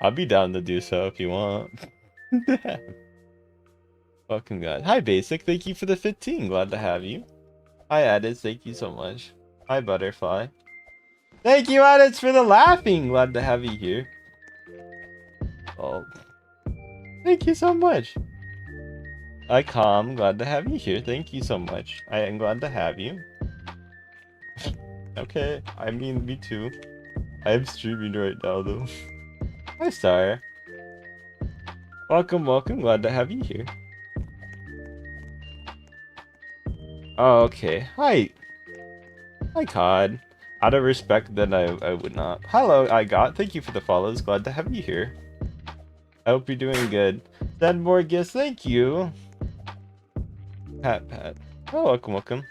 I'll be down to do so if you want. Welcome, guys. Hi, Basic. Thank you for the 15. Glad to have you. Hi, Edits. Thank you so much. Hi, Butterfly. Thank you, Edits, for the laughing. Glad to have you here. Oh, thank you so much. Hi, Calm. Glad to have you here. Thank you so much. I am glad to have you. Okay. I mean, me too. I am streaming right now, though. Hi, Star. Welcome, welcome. Glad to have you here. Oh, okay. Hi. Hi, Cod. Out of respect, then I would not. Hello, I got. Thank you for the follows. Glad to have you here. I hope you're doing good. Send more gifts. Thank you. Pat. Oh, welcome, welcome.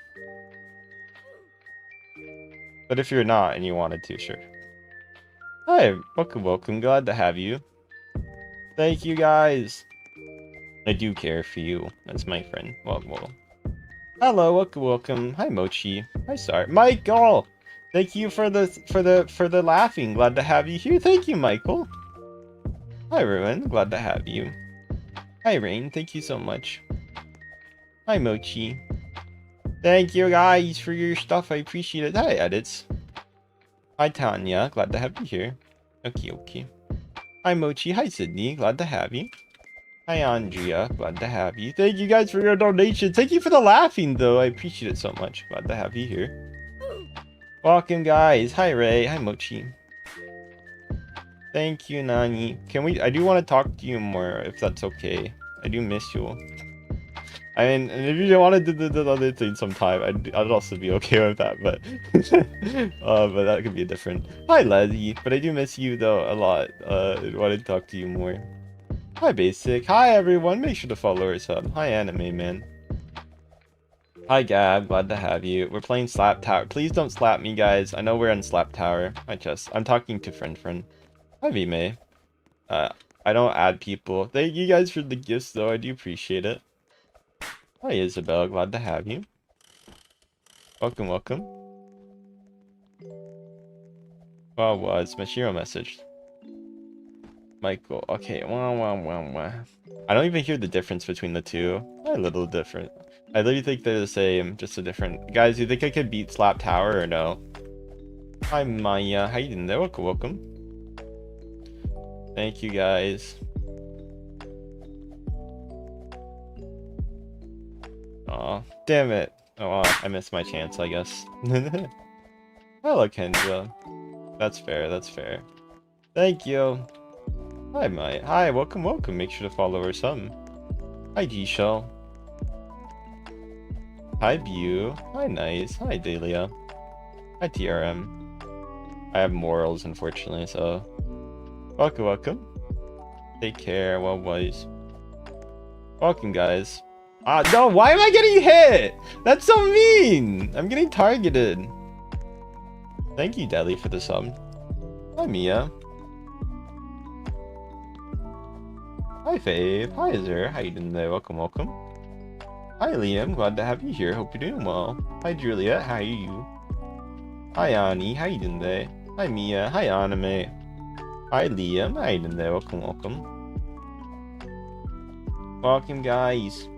But if you're not and you wanted to, sure. Hi, welcome. Glad to have you. Thank you, guys. I do care for you as my friend. Well. Hello, welcome. Hi, Mochi. Hi, Star. Michael. Thank you for the laughing. Glad to have you here. Thank you, Michael. Hi, Ruin. Glad to have you. Hi, Rain. Thank you so much. Hi, Mochi. Thank you, guys, for your stuff. I appreciate it. Hi, Edits. Hi, Tanya. Glad to have you here. Okay. Hi, Mochi. Hi, Sydney. Glad to have you. Hi, Andrea. Glad to have you. Thank you guys for your donations. Thank you for the laughing, though. I appreciate it so much. Glad to have you here. Welcome, guys. Hi, Ray. Hi, Mochi. Thank you, Nani. I do want to talk to you more, if that's okay. I do miss you. I mean, if you want to do the other thing sometime, I'd also be okay with that, but but that could be different. Hi, Leslie. But I do miss you, though, a lot. I want to talk to you more. Hi, Basic. Hi, everyone. Make sure to follow our sub. Hi, Anime Man. Hi, Gab. Glad to have you. We're playing Slap Tower. Please don't slap me, guys. I know we're in Slap Tower. I'm talking to friend. Hi, V-May. I don't add people. Thank you guys for the gifts, though. I do appreciate it. Hi, Isabel. Glad to have you. Welcome. Well, it's Mashiro message. Michael. Okay. Wow. I don't even hear the difference between the two. They're a little different. I literally think they're the same, just a different. Guys, you think I could beat Slap Tower or no? Hi, Maya. How you doing there? Welcome. Thank you, guys. Aw, damn it. Oh, well, I missed my chance, I guess. Hello, Kendra. That's fair. Thank you. Hi, Maya. Hi, welcome. Make sure to follow her some. Hi, G-Shell. Hi, Bew. Hi, Nice. Hi, Dahlia. Hi, TRM. I have morals, unfortunately, so... Welcome. Take care, well, boys. Welcome, guys. No, why am I getting hit? That's so mean! I'm getting targeted. Thank you, Deli, for the sub. Hi, Mia. Hi, Fave. Hi, Zer. How you doing there? Welcome. Hi, Liam. Glad to have you here. Hope you're doing well. Hi, Juliet. How are you? Hi, Ani. How you doing there? Hi, Mia. Hi, Anime. Hi, Liam. How you doing there? Welcome. Welcome, guys.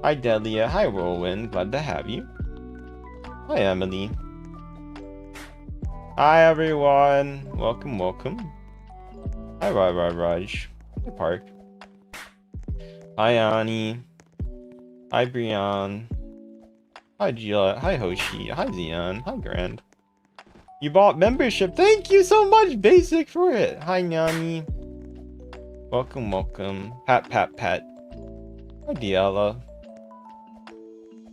Hi, Delia. Hi, Roland. Glad to have you. Hi, Emily. Hi, everyone. Welcome. Hi, Raj. Hi, Park. Hi, Ani. Hi, Brian. Hi, Gila. Hi, Hoshi. Hi, Zion. Hi, Grand. You bought membership. Thank you so much, Basic, for it. Hi, Nyani. Welcome. Pat. Hi, Diala.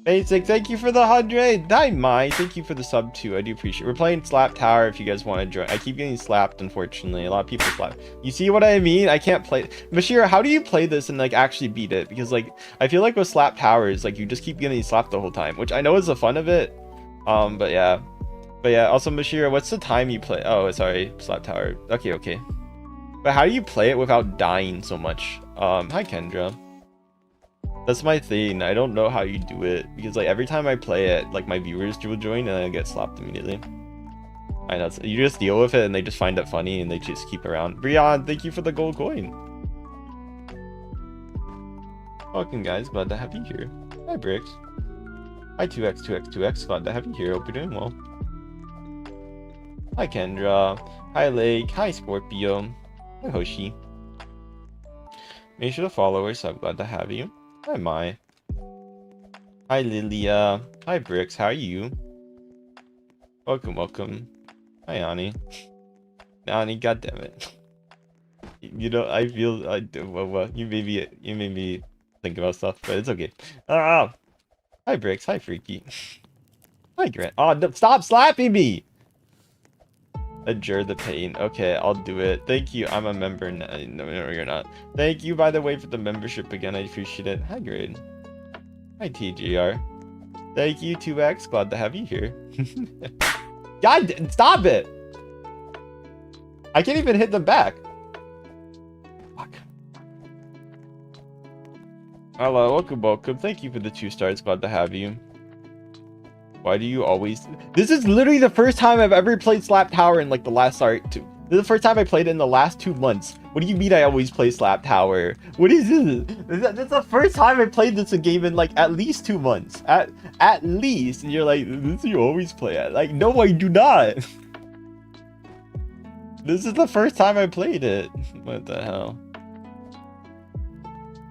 Basic, thank you for the 100. Hi, Mai. Thank you for the sub, too. I do appreciate it. We're playing Slap Tower if you guys want to join. I keep getting slapped, unfortunately. A lot of people slap. You see what I mean? I can't play. Mashira, how do you play this and, like, actually beat it? Because, like, I feel like with Slap Towers, like, you just keep getting slapped the whole time, which I know is the fun of it. But yeah. Also, Mashira, what's the time you play? Oh, sorry. Slap Tower. Okay. But how do you play it without dying so much? Hi, Kendra. That's my thing. I don't know how you do it because like every time I play it, like my viewers will join and I get slapped immediately. I know. You just deal with it and they just find it funny and they just keep around. Brian, thank you for the gold coin. Welcome, guys. Glad to have you here. Hi, Bricks. Hi, 2x, 2x, 2x. Glad to have you here. Hope you're doing well. Hi, Kendra. Hi, Lake. Hi, Scorpio. Hi, Hoshi. Make sure to follow her, so I'm glad to have you. Hi, Mai. Hi, Lilia. Hi, Bricks. How are you? Welcome, welcome. Hi, Ani. Ani, goddammit. You know, I feel well, you made me think about stuff, but it's okay. Ah, hi Bricks, hi Freaky. Hi Grant. Oh, no, stop slapping me! Adjure the pain. Okay, I'll do it. Thank you. I'm a member now. No, you're not. Thank you, by the way, for the membership again. I appreciate it. Hi Grade. Hi TGR. Thank you 2x. Glad to have you here. God, stop it! I can't even hit them back. Fuck. Hello, welcome. Thank you for the 2 stars. Glad to have you. Why do you always... This is literally the first time I've ever played Slap Tower in like the last... Sorry, this is the first time I played it in the last 2 months. What do you mean I always play Slap Tower? What is this? That's the first time I played this game in like at least 2 months. At least. And you're like, this you always play at. Like, no, I do not. This is the first time I played it. What the hell?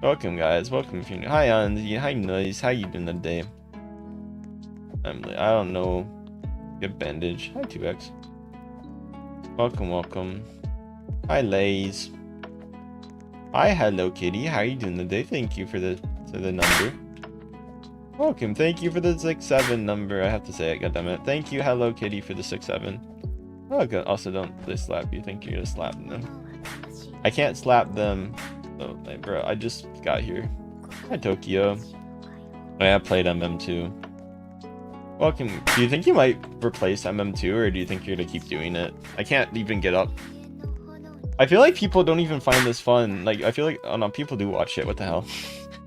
Welcome, guys. Welcome. If you're new. Hi, Anzi. Hi, Noise. How you doing today? I don't know. Good bandage. Hi, 2x. Welcome. Hi, Lays. Hi, Hello Kitty. How are you doing today? Thank you for the number. Welcome. Thank you for the 6-7 number. I have to say it. Goddammit. Thank you, Hello Kitty, for the 6-7. Oh, good. Also, don't they slap you? Think you're gonna slap them? I can't slap them. Oh, bro, I just got here. Hi, Tokyo. I have played MM2. Welcome. Do you think you might replace MM2, or do you think you're gonna keep doing it? I can't even get up. I feel like people don't even find this fun. Like, I feel like, oh no, people do watch it. What the hell?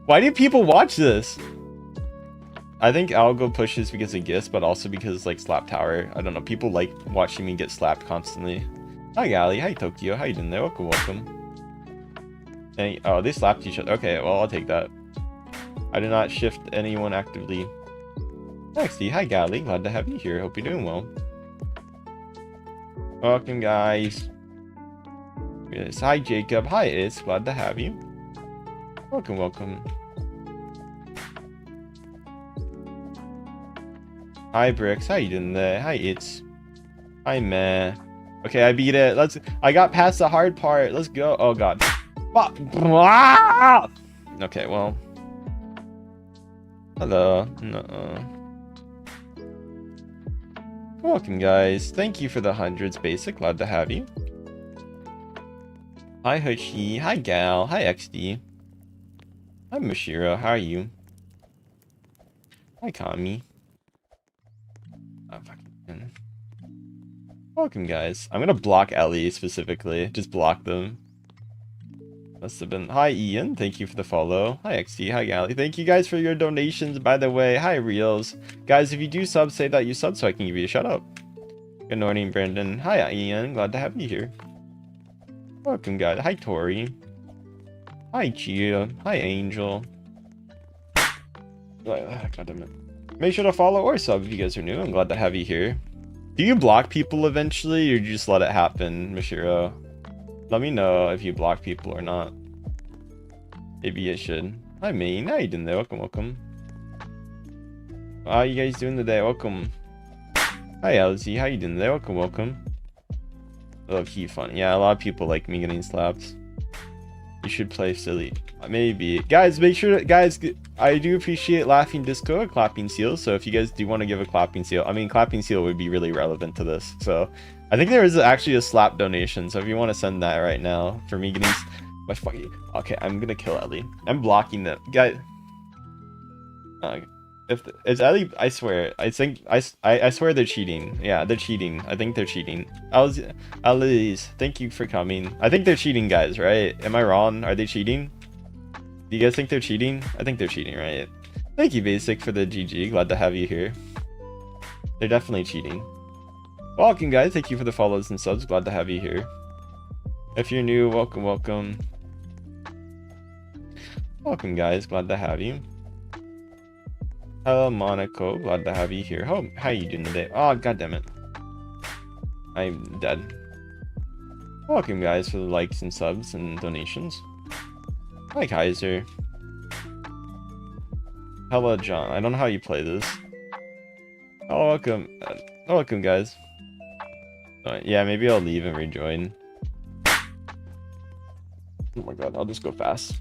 Why do people watch this? I think Algo pushes because of gifts, but also because like Slap Tower. I don't know. People like watching me get slapped constantly. Hi, Gali. Hi, Tokyo. How you doing there? Welcome. Hey, oh, they slapped each other. Okay, well, I'll take that. I do not shift anyone actively. XD, hi Gali, glad to have you here. Hope you're doing well. Welcome, guys. Yes, hi Jacob, hi It's, glad to have you. Welcome. Hi Bricks, how you doing there? Hi It's. Hi Meh. Okay, I beat it. I got past the hard part. Let's go. Oh god. Okay, well. Hello. Welcome, guys. Thank you for the 100s basic. Glad to have you. Hi, Hoshi. Hi, Gal. Hi, XD. Hi, Mashiro. How are you? Hi, Kami. Oh, fucking... Welcome, guys. I'm gonna block Ellie specifically. Just block them. Must have been... Hi, Ian. Thank you for the follow. Hi, XD. Hi, Gally. Thank you guys for your donations, by the way. Hi, Reels. Guys, if you do sub, say that you sub so I can give you a shout out. Good morning, Brandon. Hi, Ian. Glad to have you here. Welcome, guys. Hi, Tori. Hi, Chia. Hi, Angel. God damn it. Make sure to follow or sub if you guys are new. I'm glad to have you here. Do you block people eventually, or do you just let it happen, Mashiro? Let me know if you block people or not. Maybe I should. Hi, Maine. How you doing there? Welcome. How you guys doing today? Welcome. Hi, LZ. How you doing there? Welcome. Oh, key fun. Yeah, a lot of people like me getting slapped. You should play silly. Maybe. Guys, make sure to, guys, I do appreciate laughing disco or clapping seal. So if you guys do want to give a clapping seal, I mean, clapping seal would be really relevant to this. So I think there is actually a slap donation. So if you want to send that right now for me getting my fucking, okay, I'm going to kill Ellie. I'm blocking them. Guys, if it's Ellie, I swear, I swear they're cheating. Yeah, they're cheating. I think they're cheating. Ellie's, thank you for coming. I think they're cheating, guys, right? Am I wrong? Are they cheating? Do you guys think they're cheating? I think they're cheating, right? Thank you, Basic, for the GG. Glad to have you here. They're definitely cheating. Welcome, guys. Thank you for the follows and subs. Glad to have you here. If you're new, welcome. Welcome, guys. Glad to have you. Hello, Monaco. Glad to have you here. How you doing today? Oh, god damn it. I'm dead. Welcome, guys, for the likes and subs and donations. Hi, Kaiser. Hello, John. I don't know how you play this. Oh, welcome. Welcome, guys. Yeah, maybe I'll leave and rejoin. Oh my god, I'll just go fast.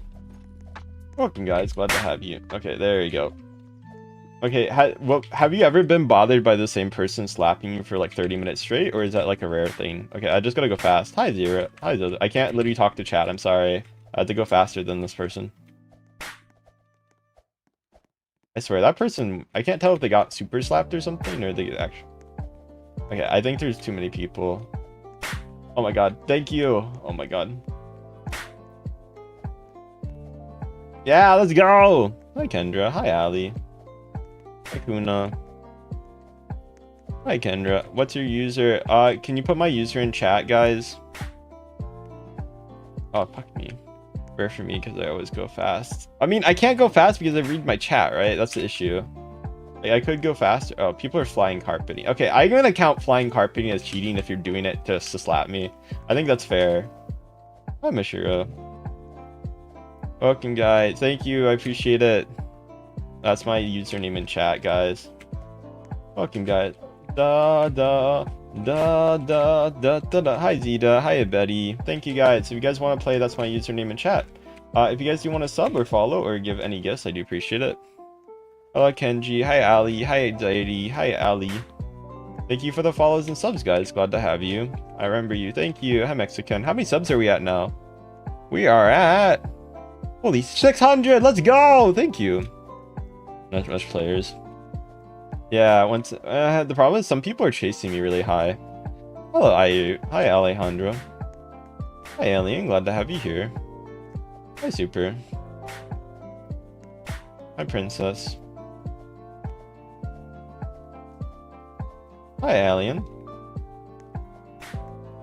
Welcome, guys. Glad to have you. Okay, there you go. Okay, have you ever been bothered by the same person slapping you for like 30 minutes straight, or is that like a rare thing? Okay, I just gotta go fast. Hi, Zero. Hi, Zozo. I can't literally talk to chat. I'm sorry. I had to go faster than this person. I swear, that person, I can't tell if they got super slapped or something, or they actually... Okay, I think there's too many people. Oh my god, thank you. Oh my god. Yeah, let's go! Hi, Kendra. Hi, Ali. Hi, Kuna. Hi, Kendra. What's your user? Can you put my user in chat, guys? Oh, fuck me. Rare for me, because I always go fast. I mean, I can't go fast because I read my chat, right? That's the issue. Like, I could go faster. Oh, people are flying carpeting. Okay, I'm gonna count flying carpeting as cheating if you're doing it just to slap me. I think that's fair. Hi, Mishiro. Welcome, guys. Thank you. I appreciate it. That's my username in chat, guys. Welcome, guys. Da da da da da da da. Hi, Zeta. Hi, Betty. Thank you, guys. If you guys want to play, that's my username in chat. If you guys do want to sub or follow or give any gifts, I do appreciate it. Hello, Kenji. Hi, Ali. Hi, Anxiety. Hi, Ali. Thank you for the follows and subs, guys. Glad to have you. I remember you. Thank you. Hi, Mexican. How many subs are we at now? We are at... Holy 600! Let's go! Thank you. Not much players. Yeah, once the problem is some people are chasing me really high. Hello, Ayu. Hi, Alejandro. Hi, Alien. Glad to have you here. Hi, Super. Hi, Princess. Hi, Alien.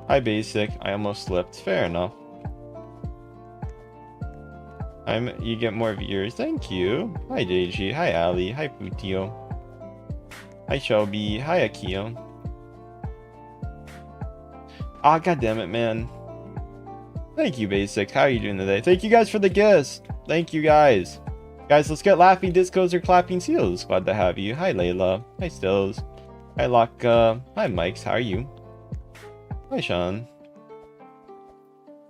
Hi, Basic. I almost slipped. Fair enough. You get more viewers. Thank you. Hi, Deji. Hi, Ali. Hi, Putio. Hi, Shelby. Hi, Akio. Ah, god damn it, man. Thank you, Basic. How are you doing today? Thank you guys for the gifts. Thank you, guys. Guys, let's get laughing discos or clapping seals. Glad to have you. Hi, Layla. Hi, Stills. Hi, Locka. Hi, Mikes. How are you? Hi, Sean.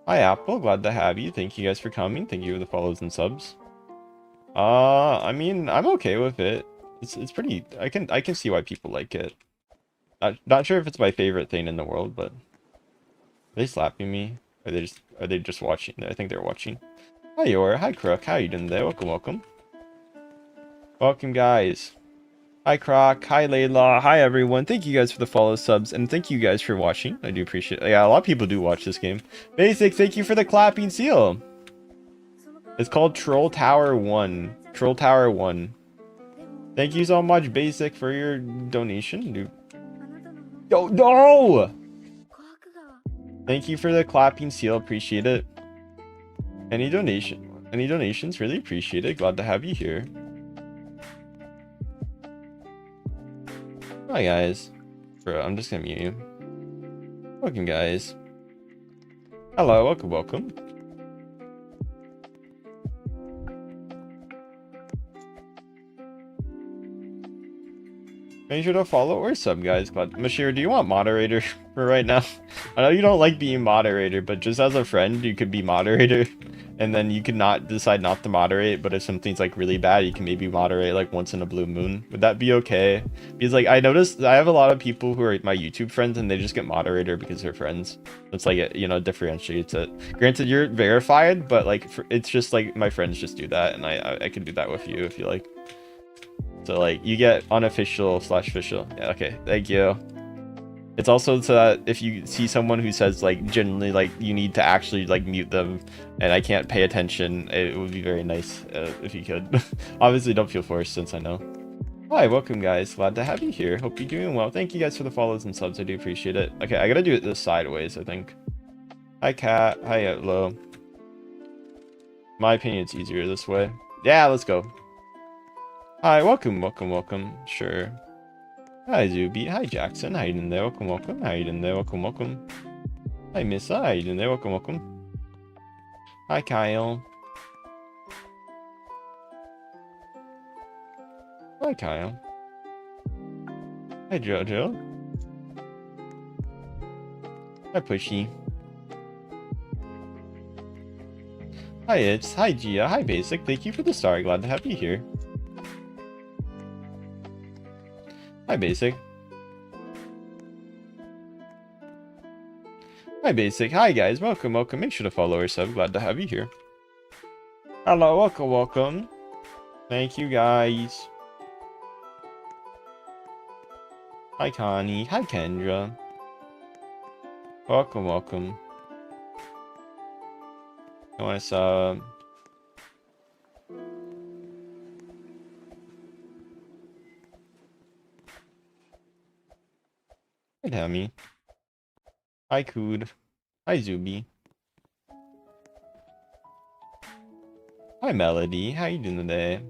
Hi, Apple. Glad to have you. Thank you guys for coming. Thank you for the follows and subs. I mean, I'm okay with it. It's pretty. I can see why people like it. Not sure if it's my favorite thing in the world, but are they slapping me? Are they just watching? I think they're watching. Hi, Yor. Hi, Crook. How you doing today? Welcome, welcome. Welcome, guys. Hi, Croc. Hi, Layla. Hi, everyone. Thank you guys for the follow, subs, and thank you guys for watching. I do appreciate it. Yeah, a lot of people do watch this game. Basic, thank you for the clapping seal. It's called Troll Tower 1. Troll Tower 1. Thank you so much, Basic, for your donation, dude. Yo, no! Thank you for the clapping seal. Appreciate it. Any donations? Really appreciate it. Glad to have you here. Hi, guys. Bro, I'm just gonna mute you. Welcome, guys. Hello, welcome. Make sure to follow or sub, guys. Glad. Mashir, do you want moderator for right now? I know you don't like being moderator, but just as a friend, you could be moderator. And then you could decide not to moderate, but if something's like really bad, you can maybe moderate like once in a blue moon. Would that be okay? Because like I noticed I have a lot of people who are my YouTube friends and they just get moderator because they're friends. It's like it, differentiates it. Granted, you're verified, but like it's just like my friends just do that, and I can do that with you if you like. So like you get unofficial/official. Yeah, okay, thank you. It's also so that if you see someone who says like generally like you need to actually like mute them and I can't pay attention, it would be very nice if you could. Obviously don't feel forced since I know. Hi, welcome guys. Glad to have you here. Hope you're doing well. Thank you guys for the follows and subs. I do appreciate it. Okay, I gotta do it this sideways, I think. Hi Kat. Hi Outlaw. My opinion, it's easier this way. Yeah, let's go. Hi, welcome, welcome, welcome. Sure. Hi, Zuby. Hi, Jackson. How you doing there? Welcome, welcome. How you doing there? Welcome, welcome. Hi, Missa. How you doing there? Welcome, welcome. Hi, Kyle. Hi, Kyle. Hi, Jojo. Hi, Pushy. Hi, It's. Hi, Gia. Hi, Basic. Thank you for the star. Glad to have you here. Hi, Basic. Hi, Basic. Hi, guys. Welcome, welcome. Make sure to follow or sub. Glad to have you here. Hello, welcome, welcome. Thank you, guys. Hi, Connie. Hi, Kendra. Welcome, welcome. I want to sub. Hi, Tammy. Hi, Kood. Hi, Zuby. Hi, Melody. How you doing today?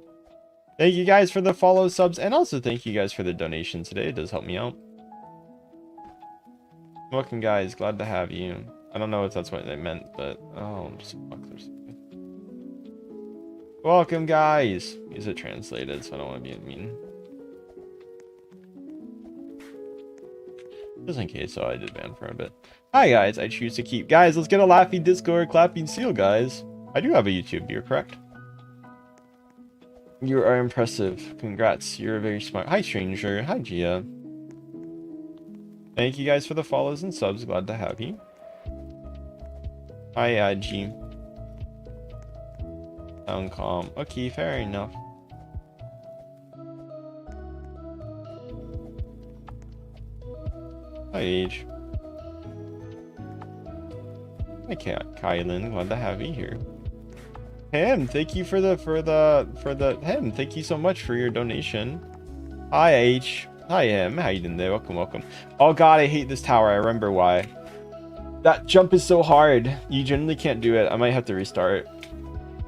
Thank you guys for the follow, subs, and also thank you guys for the donations today. It does help me out. Welcome, guys. Glad to have you. I don't know if that's what they meant, but oh, fuck, they're so good. Welcome, guys. These are translated, so I don't want to be mean. Just in case, so I did ban for a bit. Hi, guys. I choose to keep. Guys, let's get a laughy Discord clapping seal, guys. I do have a YouTube. You're correct. You are impressive. Congrats. You're very smart. Hi, stranger. Hi, Gia. Thank you guys for the follows and subs. Glad to have you. Hi, G. Sound calm. Okay, fair enough. Hi, Age. Hi, Kylan. Glad to have you here. Ham, thank you for the Ham, thank you so much for your donation. Hi, H. Hi, Ham. How you doing there? Welcome, welcome. Oh god, I hate this tower. I remember why. That jump is so hard. You generally can't do it. I might have to restart.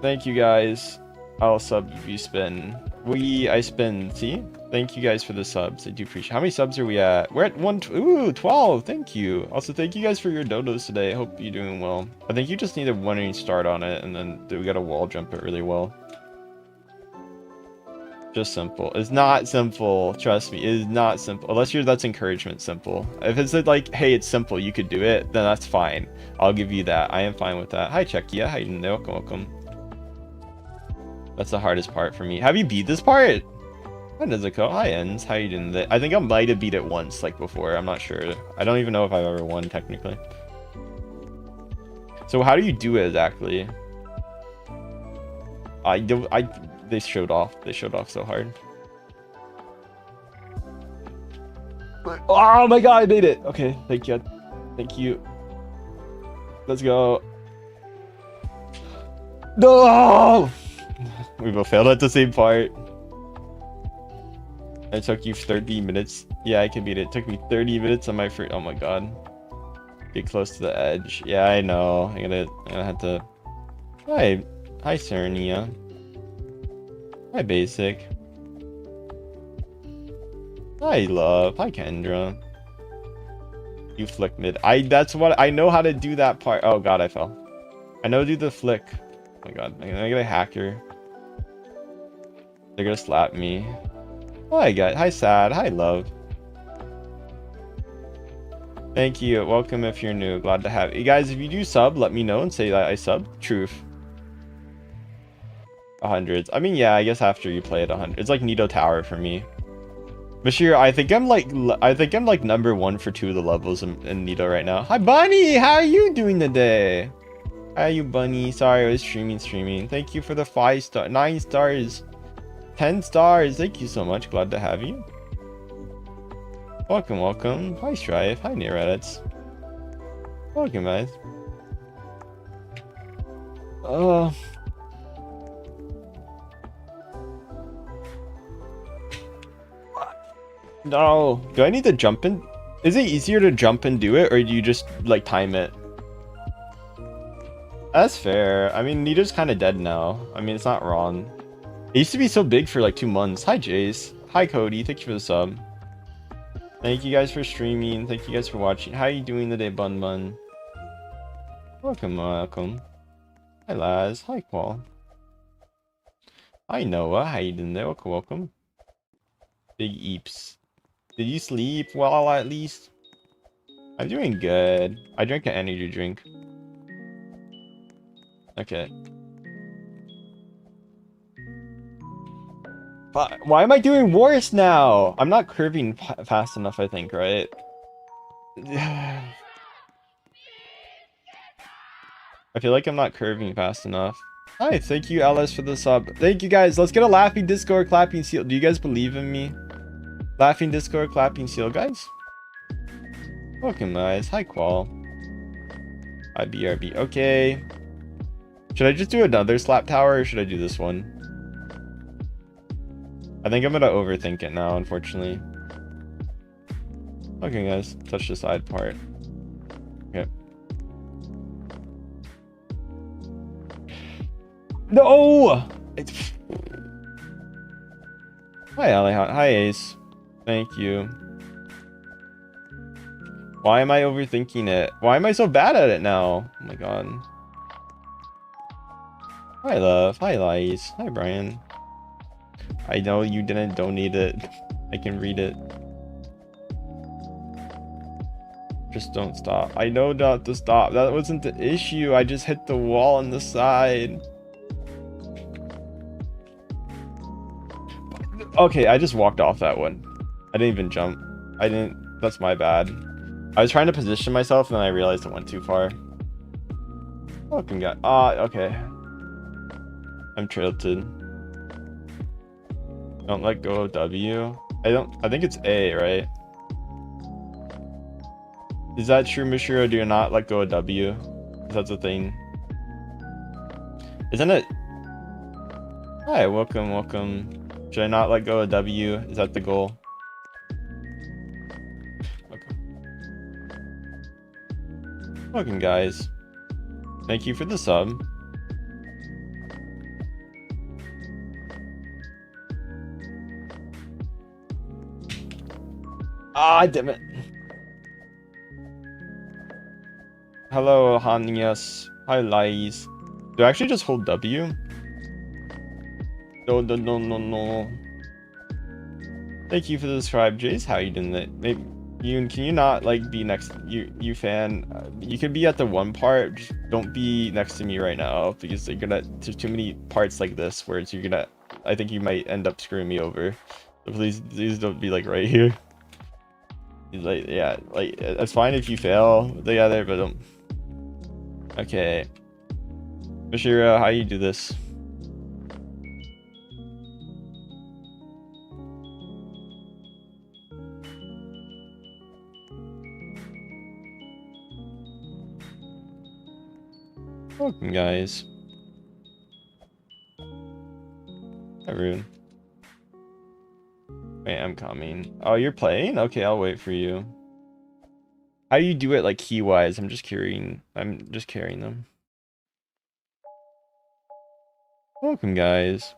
Thank you guys. I'll sub if you spin. I spin. See? Thank you guys for the subs. I do appreciate. How many subs are we at? We're at 12. Thank you. Also, thank you guys for your dodos today. I hope you're doing well. I think you just need a running start on it, and then we got to wall jump it really well. Just simple. It's not simple. Trust me, it is not simple. Unless that's encouragement simple. If it's like, hey, it's simple, you could do it, then that's fine. I'll give you that. I am fine with that. Hi, Chekia. How you doing? Welcome, welcome. That's the hardest part for me. Have you beat this part? Hi, Nezuko. Hi, Ens. How you doing? I think I might have beat it once, like before. I'm not sure. I don't even know if I've ever won, technically. So how do you do it exactly? They showed off. They showed off so hard. Oh my god, I made it. Okay, thank you. Thank you. Let's go. No! We both failed at the same part. It took you 30 minutes. Yeah, I can beat it. It took me 30 minutes on my first. Oh my god. Get close to the edge. Yeah, I know. I'm gonna have to. Hi, Cernia. Hi, Basic. Hi, Love. Hi, Kendra. You flick mid. That's what I know how to do that part. Oh god, I fell. I know do the flick. Oh my god, I'm gonna get a hacker. They're gonna slap me. Hi, guys. Hi, Sad. Hi, Love. Thank you. Welcome if you're new. Glad to have you guys. If you do sub, let me know and say that I subbed. Truth. 100s. I mean, yeah, I guess after you play it 100. It's like Nito Tower for me. Bashir, I think I'm like #1 for 2 of the levels in Nito right now. Hi, Bunny. How are you doing today? How are you, Bunny? Sorry, I was streaming. Thank you for the 9 stars. 10 stars. Thank you so much. Glad to have you. Welcome. Hi, Strife. Hi, Nereddits. Welcome, guys. No. Do I need to jump in? Is it easier to jump and do it, or do you just like time it? That's fair. I mean, Nita's kind of dead now. I mean, it's not wrong. It used to be so big for like 2 months. Hi, Jace. Hi, Cody. Thank you for the sub. Thank you guys for streaming. Thank you guys for watching. How are you doing today, Bun Bun? Welcome, welcome. Hi, Laz. Hi, Qual. Hi, Noah. How you doing there? Welcome, welcome. Big Eeps. Did you sleep well, at least? I'm doing good. I drank an energy drink. Okay. Why am I doing worse now? I'm not curving fast enough, I think, right? I feel like I'm not curving fast enough. Hi, thank you, Alice, for the sub. Thank you, guys. Let's get a laughing disco or clapping seal. Do you guys believe in me? Laughing disco or clapping seal, guys? Welcome, guys. Hi, Qual. Hi, BRB. Okay. Should I just do another slap tower, or should I do this one? I think I'm gonna overthink it now, unfortunately. Okay, guys. Touch the side part. Okay. No! Hi, Ali. Hi, Ace. Thank you. Why am I overthinking it? Why am I so bad at it now? Oh my god. Hi, Love. Hi, Lies. Hi, Brian. I know you didn't donate it. I can read it. Just don't stop. I know not to stop. That wasn't the issue. I just hit the wall on the side. Okay, I just walked off that one. I didn't even jump. I didn't. That's my bad. I was trying to position myself and then I realized it went too far. Fucking god. Okay. I'm tilted. Don't let go of W. I think it's A, right? Is that true, Mishiro? Do you not let go of W? If that's a thing. Isn't it? Hi, welcome, welcome. Should I not let go of W? Is that the goal? Okay. Welcome, guys. Thank you for the sub. Damn it. Hello, Hanias. Hi, Lies. Do I actually just hold W? No. Thank you for the subscribe, Jace. How you doing? That maybe you can you not like be next you fan? You could be at the one part. Just don't be next to me right now because you're gonna. There's too many parts like this where you're gonna. I think you might end up screwing me over. So please don't be like right here. Like yeah, like it's fine if you fail together, but don't. Okay, Mishira, how you do this? Welcome, guys. Hi, Rude. Wait, I'm coming. Oh, you're playing? Okay, I'll wait for you. How do you do it, like, key-wise? I'm just carrying them. Welcome, guys.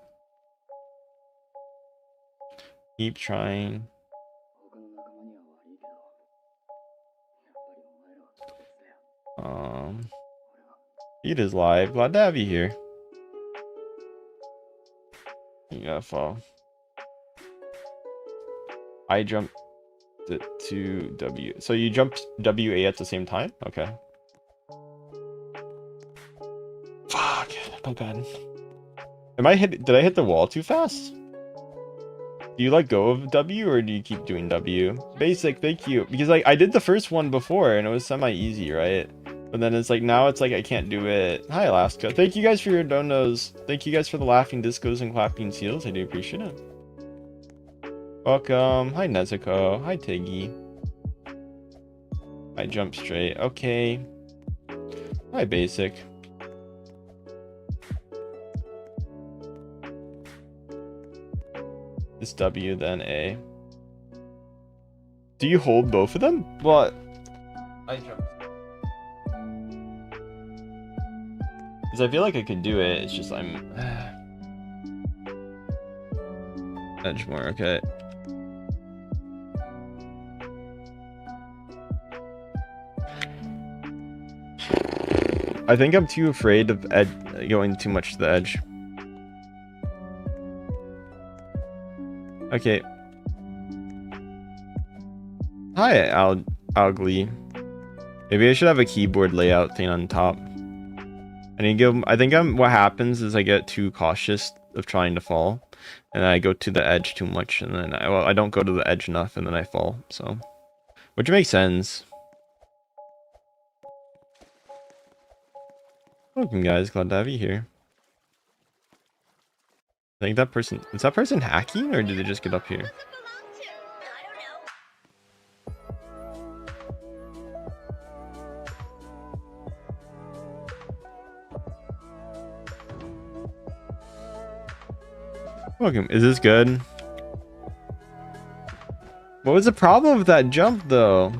Keep trying. It is live. Glad to have you here. You gotta fall. I jumped to W. So you jumped WA at the same time? Okay. Fuck. My bad. Did I hit the wall too fast? Do you let go of W or do you keep doing W? Basic, thank you. Because like I did the first one before and it was semi-easy, right? But then it's like now it's like I can't do it. Hi, Alaska. Thank you guys for your donos. Thank you guys for the laughing discos and clapping seals. I do appreciate it. Welcome. Hi, Nezuko. Hi, Tiggy. I jump straight. Okay. Hi, Basic. This W, then A. Do you hold both of them? What? I jumped. Because I feel like I could do it. It's just I'm... Edge more, okay. I think I'm too afraid of going too much to the edge. Okay. Hi, Ugly. Maybe I should have a keyboard layout thing on top. I think what happens is I get too cautious of trying to fall, and I go to the edge too much, and then I don't go to the edge enough, and then I fall. So, which makes sense. Welcome, guys. Glad to have you here. I think is that person hacking, or did they just get up here? Welcome. Is this good? What was the problem with that jump, though?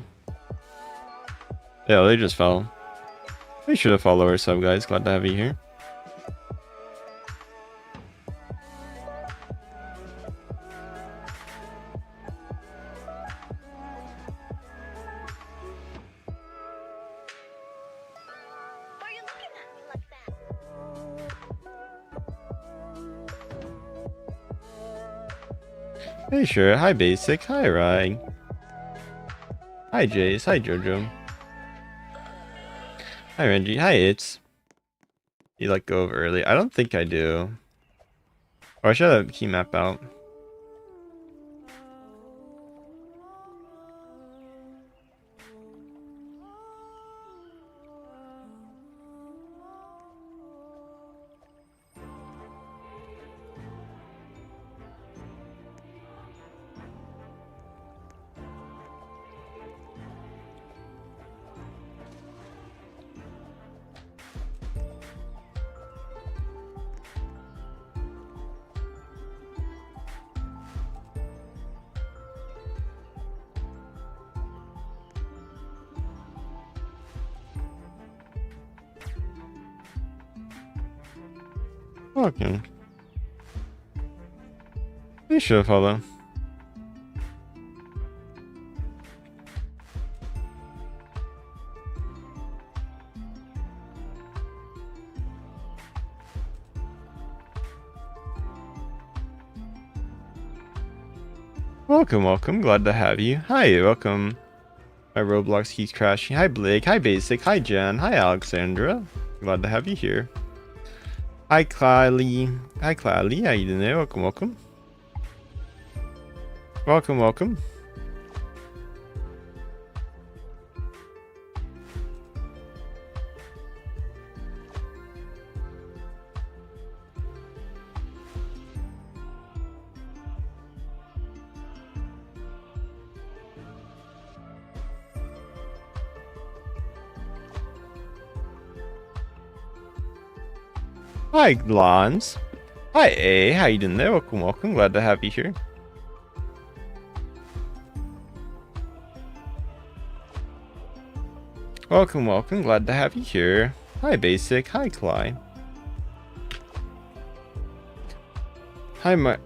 Yeah, they just fell. Make sure to follow our sub, guys. Glad to have you here. Hey, sure. Hi, Basic. Hi, Ryan. Hi, Jace. Hi, Jojo. Hi, Renji. Hi, It's. You let go of early. I don't think I do. Or I should have a key map out. Okay. You should follow. Welcome. Glad to have you. Hi, welcome. My Roblox keeps crashing. Hi, Blake. Hi, Basic. Hi, Jen. Hi, Alexandra. Glad to have you here. Hi, Clally. Hi, Clally. How you doing there? Welcome. Welcome. Hi, Lons. Hi, A. How you doing there? Welcome. Glad to have you here. Welcome. Glad to have you here. Hi, Basic. Hi, Clyde. Hi,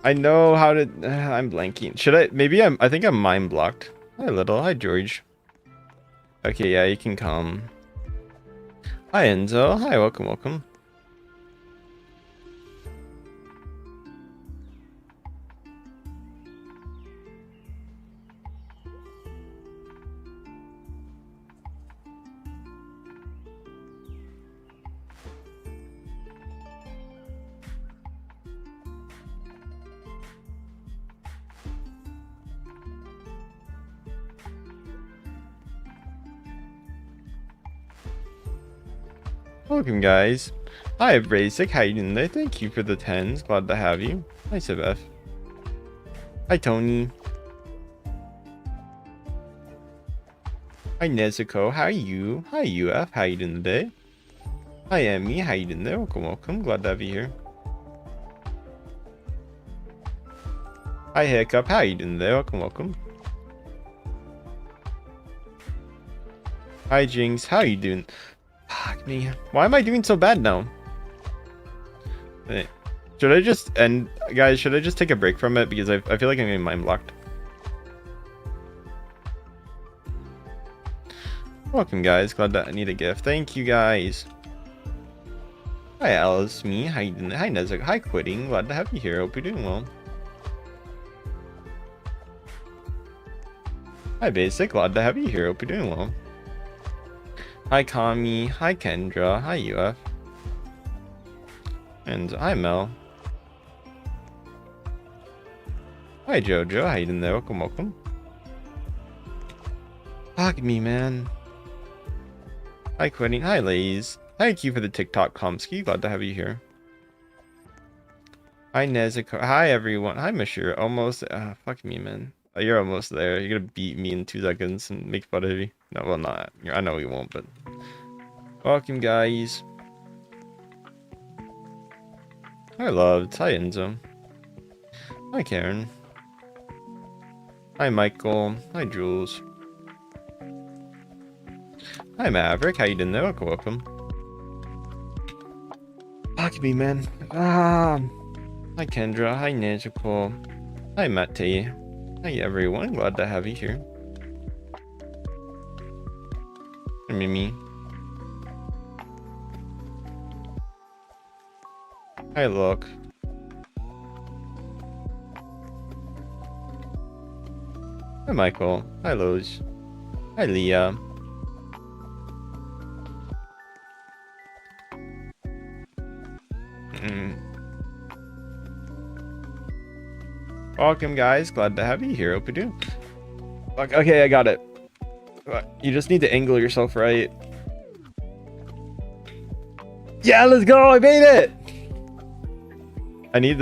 I know how to... I'm blanking. Should I... Maybe I think I'm mind blocked. Hi, Little. Hi, George. Okay, yeah, you can come. Hi, Enzo. Hi, welcome. Welcome, guys. Hi, Basic. How you doing there? Thank you for the 10s. Glad to have you. Hi, Sebef. Hi, Tony. Hi, Nezuko. How are you? Hi, UF. How you doing today? Hi, Emmy. How you doing there? Welcome. Glad to have you here. Hi, Hiccup. How you doing there? Welcome. Hi, Jinx. How you doing? Fuck me. Why am I doing so bad now? Wait, should I just end, guys? Should I just take a break from it because I feel like I'm getting mind blocked. Welcome, guys. Glad that I need a gift. Thank you, guys. Hi, Alice. Me. Hi, Nezik. Hi, Quitting. Glad to have you here. Hope you're doing well. Hi, Basic. Glad to have you here. Hope you're doing well. Hi, Kami. Hi, Kendra. Hi, UF. And hi, Mel. Hi, Jojo. How you doing there? Welcome, welcome. Fuck me, man. Hi, Quitting. Hi, Lays. Thank you for the TikTok Komsky. Glad to have you here. Hi, Nezuko. Hi, everyone. Hi, Mashira. Almost. Fuck me, man. You're almost there. You're gonna beat me in 2 seconds and make fun of you. No, well, not. I know you won't, but. Welcome, guys. Hi, Loved. Hi, Enzo. Hi, Karen. Hi, Michael. Hi, Jules. Hi, Maverick. How you doing there? Welcome, welcome. Fuck me, man. Hi, Kendra. Hi, Nezuko. Hi, Mate. Hi, everyone. Glad to have you here. Hi, Mimi. Hi, Look. Hi, Michael. Hi, Lowe's. Hi, Leah. Welcome, guys. Glad to have you here. Hope you do. Okay, I got it. You just need to angle yourself right. Yeah, let's go. I made it. I need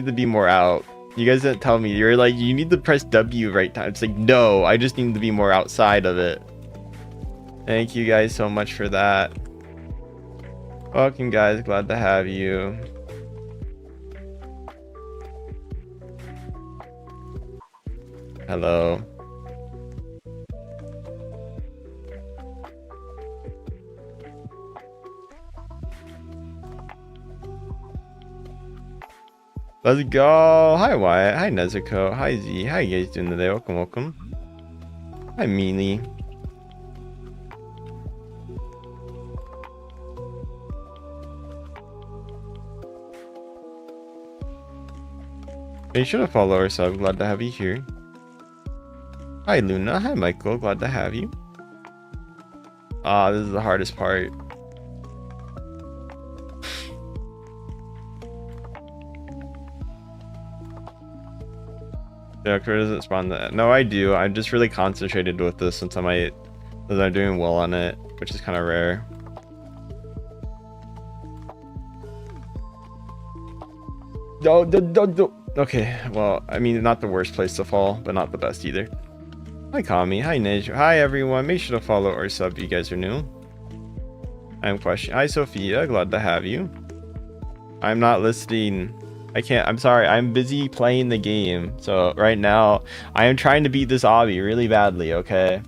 to be more out. You guys didn't tell me. You're like, you need to press W right time. It's like, no, I just need to be more outside of it. Thank you guys so much for that. Welcome, guys. Glad to have you. Hello. Let's go. Hi, Wyatt. Hi, Nezuko. Hi, Z. How you guys doing today? Welcome, welcome. Hi, Meanie. Make sure to follow our sub. Glad to have you here. Hi, Luna. Hi, Michael. Glad to have you. This is the hardest part. Doctor doesn't spawn that. No, I do. I'm just really concentrated with this since I'm doing well on it, which is kind of rare. No. Okay, well, I mean, not the worst place to fall, but not the best either. Hi, Kami. Hi, Nej. Hi, everyone. Make sure to follow or sub if you guys are new. I'm question. Hi, Sophia. Glad to have you. I'm not listening. I can't. I'm sorry. I'm busy playing the game. So right now, I am trying to beat this obby really badly, okay?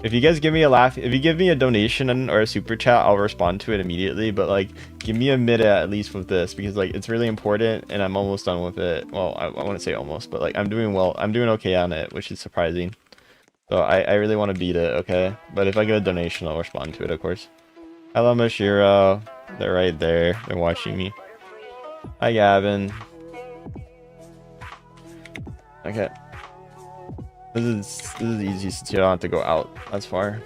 If you guys give me a laugh, if you give me a donation or a super chat, I'll respond to it immediately. But like, give me a minute at least with this because like it's really important and I'm almost done with it. Well, I want to say almost, but like I'm doing well. I'm doing okay on it, which is surprising. So I really want to beat it, okay? But if I get a donation, I'll respond to it, of course. Hello, Mashiro. They're right there. They're watching me. Hi, Gavin. Okay. This is easy since you don't have to go out as far.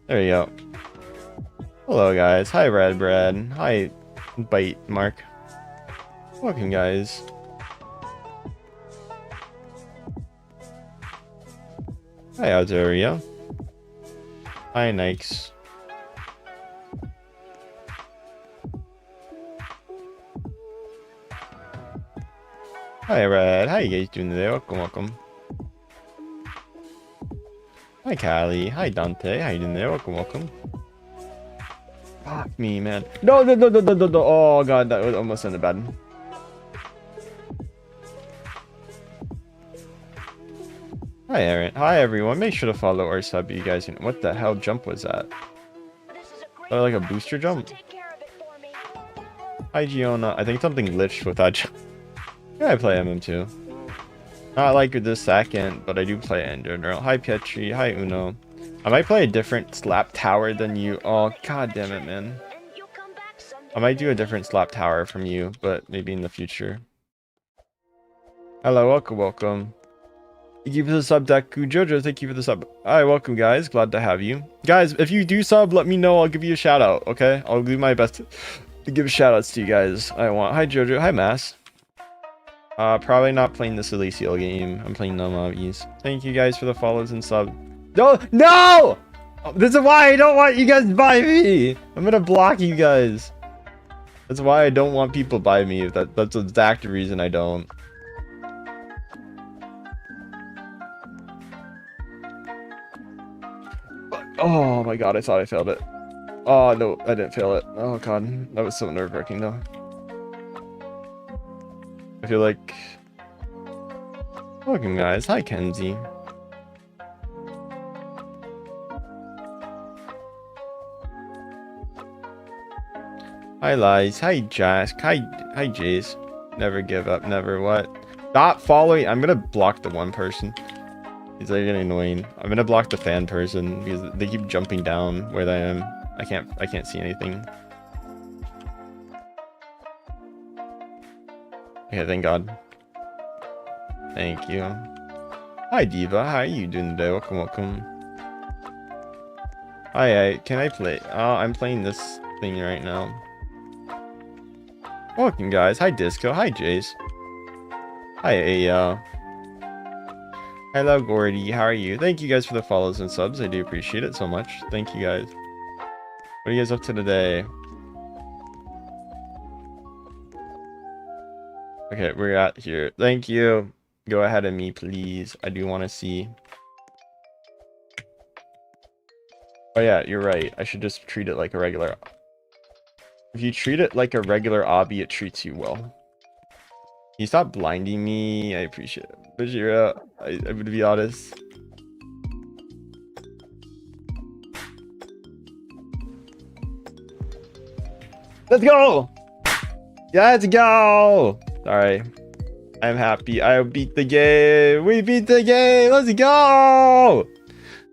There you go. Hello, guys. Hi, Red Bread. Hi, Bite Mark. Welcome, guys. Hi, Azaria. Hi, Nikes. Hi, Red. How you guys doing today? Welcome, welcome. Hi, Callie. Hi, Dante. How you doing there? Welcome, welcome. Fuck me, man. No. Oh, God. That was almost in the bad. Hi, Aaron. Hi, everyone. Make sure to follow or sub. You guys. What the hell jump was that? Oh, like a booster jump? Hi, Giona. I think something glitched with that jump. Yeah, I play MM2. Not like this second, but I do play it in general. Hi, Pietri. Hi, Uno. I might play a different slap tower than you. Oh, god damn it, man. I might do a different slap tower from you, but maybe in the future. Hello, welcome. Thank you for the sub, Deku. Jojo, thank you for the sub. Alright, welcome, guys. Glad to have you. Guys, if you do sub, let me know. I'll give you a shout out, okay? I'll do my best to give shout outs to you guys. I want. Hi, Jojo. Hi, Mass. Probably not playing the Celestial game. I'm playing no mobbies. Thank you guys for the follows and sub. No! This is why I don't want you guys to buy me. I'm gonna block you guys. That's why I don't want people to buy me. That's the exact reason I don't. Oh my god, I thought I failed it. Oh no, I didn't fail it. Oh god, that was so nerve-wracking though. I feel like... Welcome guys. Hi Kenzie. Hi Lies. Hi Jask. Hi Jace. Never give up. Never what? Stop following. I'm gonna block the one person. He's like getting annoying. I'm gonna block the fan person because they keep jumping down where I am. I can't see anything. Okay, thank God. Thank you. Hi Diva. How are you doing today? Welcome. Hi, can I play? Oh, I'm playing this thing right now. Welcome guys. Hi Disco. Hi Jace. Hi Aya. Hello Gordy. How are you? Thank you guys for the follows and subs. I do appreciate it so much. Thank you guys. What are you guys up to today? Okay, we're at here. Thank you. Go ahead of me, please. I do want to see. Oh yeah, you're right. I should just treat it like a regular. If you treat it like a regular obby, it treats you well. Can you stop blinding me? I appreciate it. Bajira, I'm gonna be honest. Let's go! Let's go! Sorry. I'm happy. I beat the game. We beat the game. Let's go!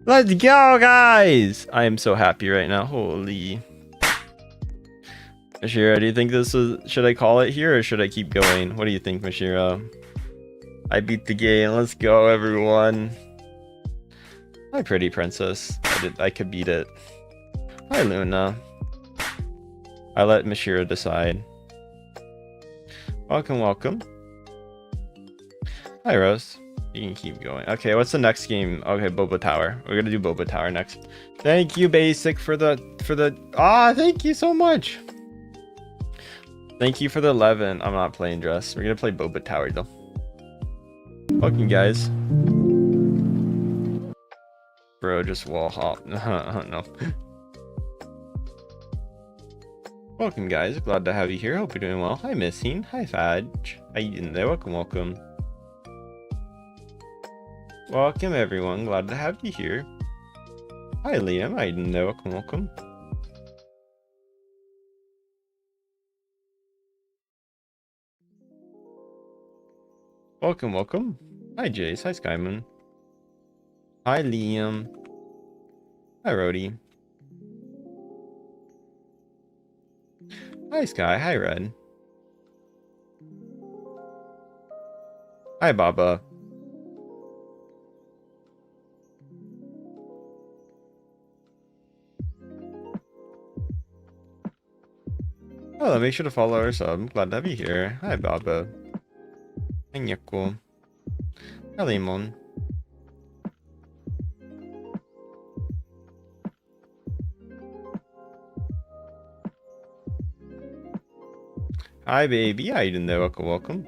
Let's go, guys! I am so happy right now. Holy. Mashira, do you think this is... Should I call it here or should I keep going? What do you think, Mashira? I beat the game. Let's go, everyone. Hi, pretty princess. I could beat it. Hi, Luna. I let Mashira decide. Welcome. Hi, Rose. You can keep going. Okay, what's the next game? Okay, Boba Tower. We're gonna do Boba Tower next. Thank you, Basic, for the thank you so much. Thank you for the 11. I'm not playing dress. We're gonna play Boba Tower though. Welcome, guys. Bro, just wall hop. No. Welcome, guys. Glad to have you here. Hope you're doing well. Hi, Missing. Hi, Fadge. How you doing there? Welcome. Welcome, everyone. Glad to have you here. Hi, Liam. How you doing there? Welcome. Welcome. Hi, Jace. Hi, Skyman. Hi, Liam. Hi, Rody. Hi, Sky. Hi, Red. Hi, Baba. Oh, make sure to follow our sub. Glad to have you here. Hi, Baba. Jacknyeko. Hi, Lemon. Hi, baby. How you doing there? Welcome.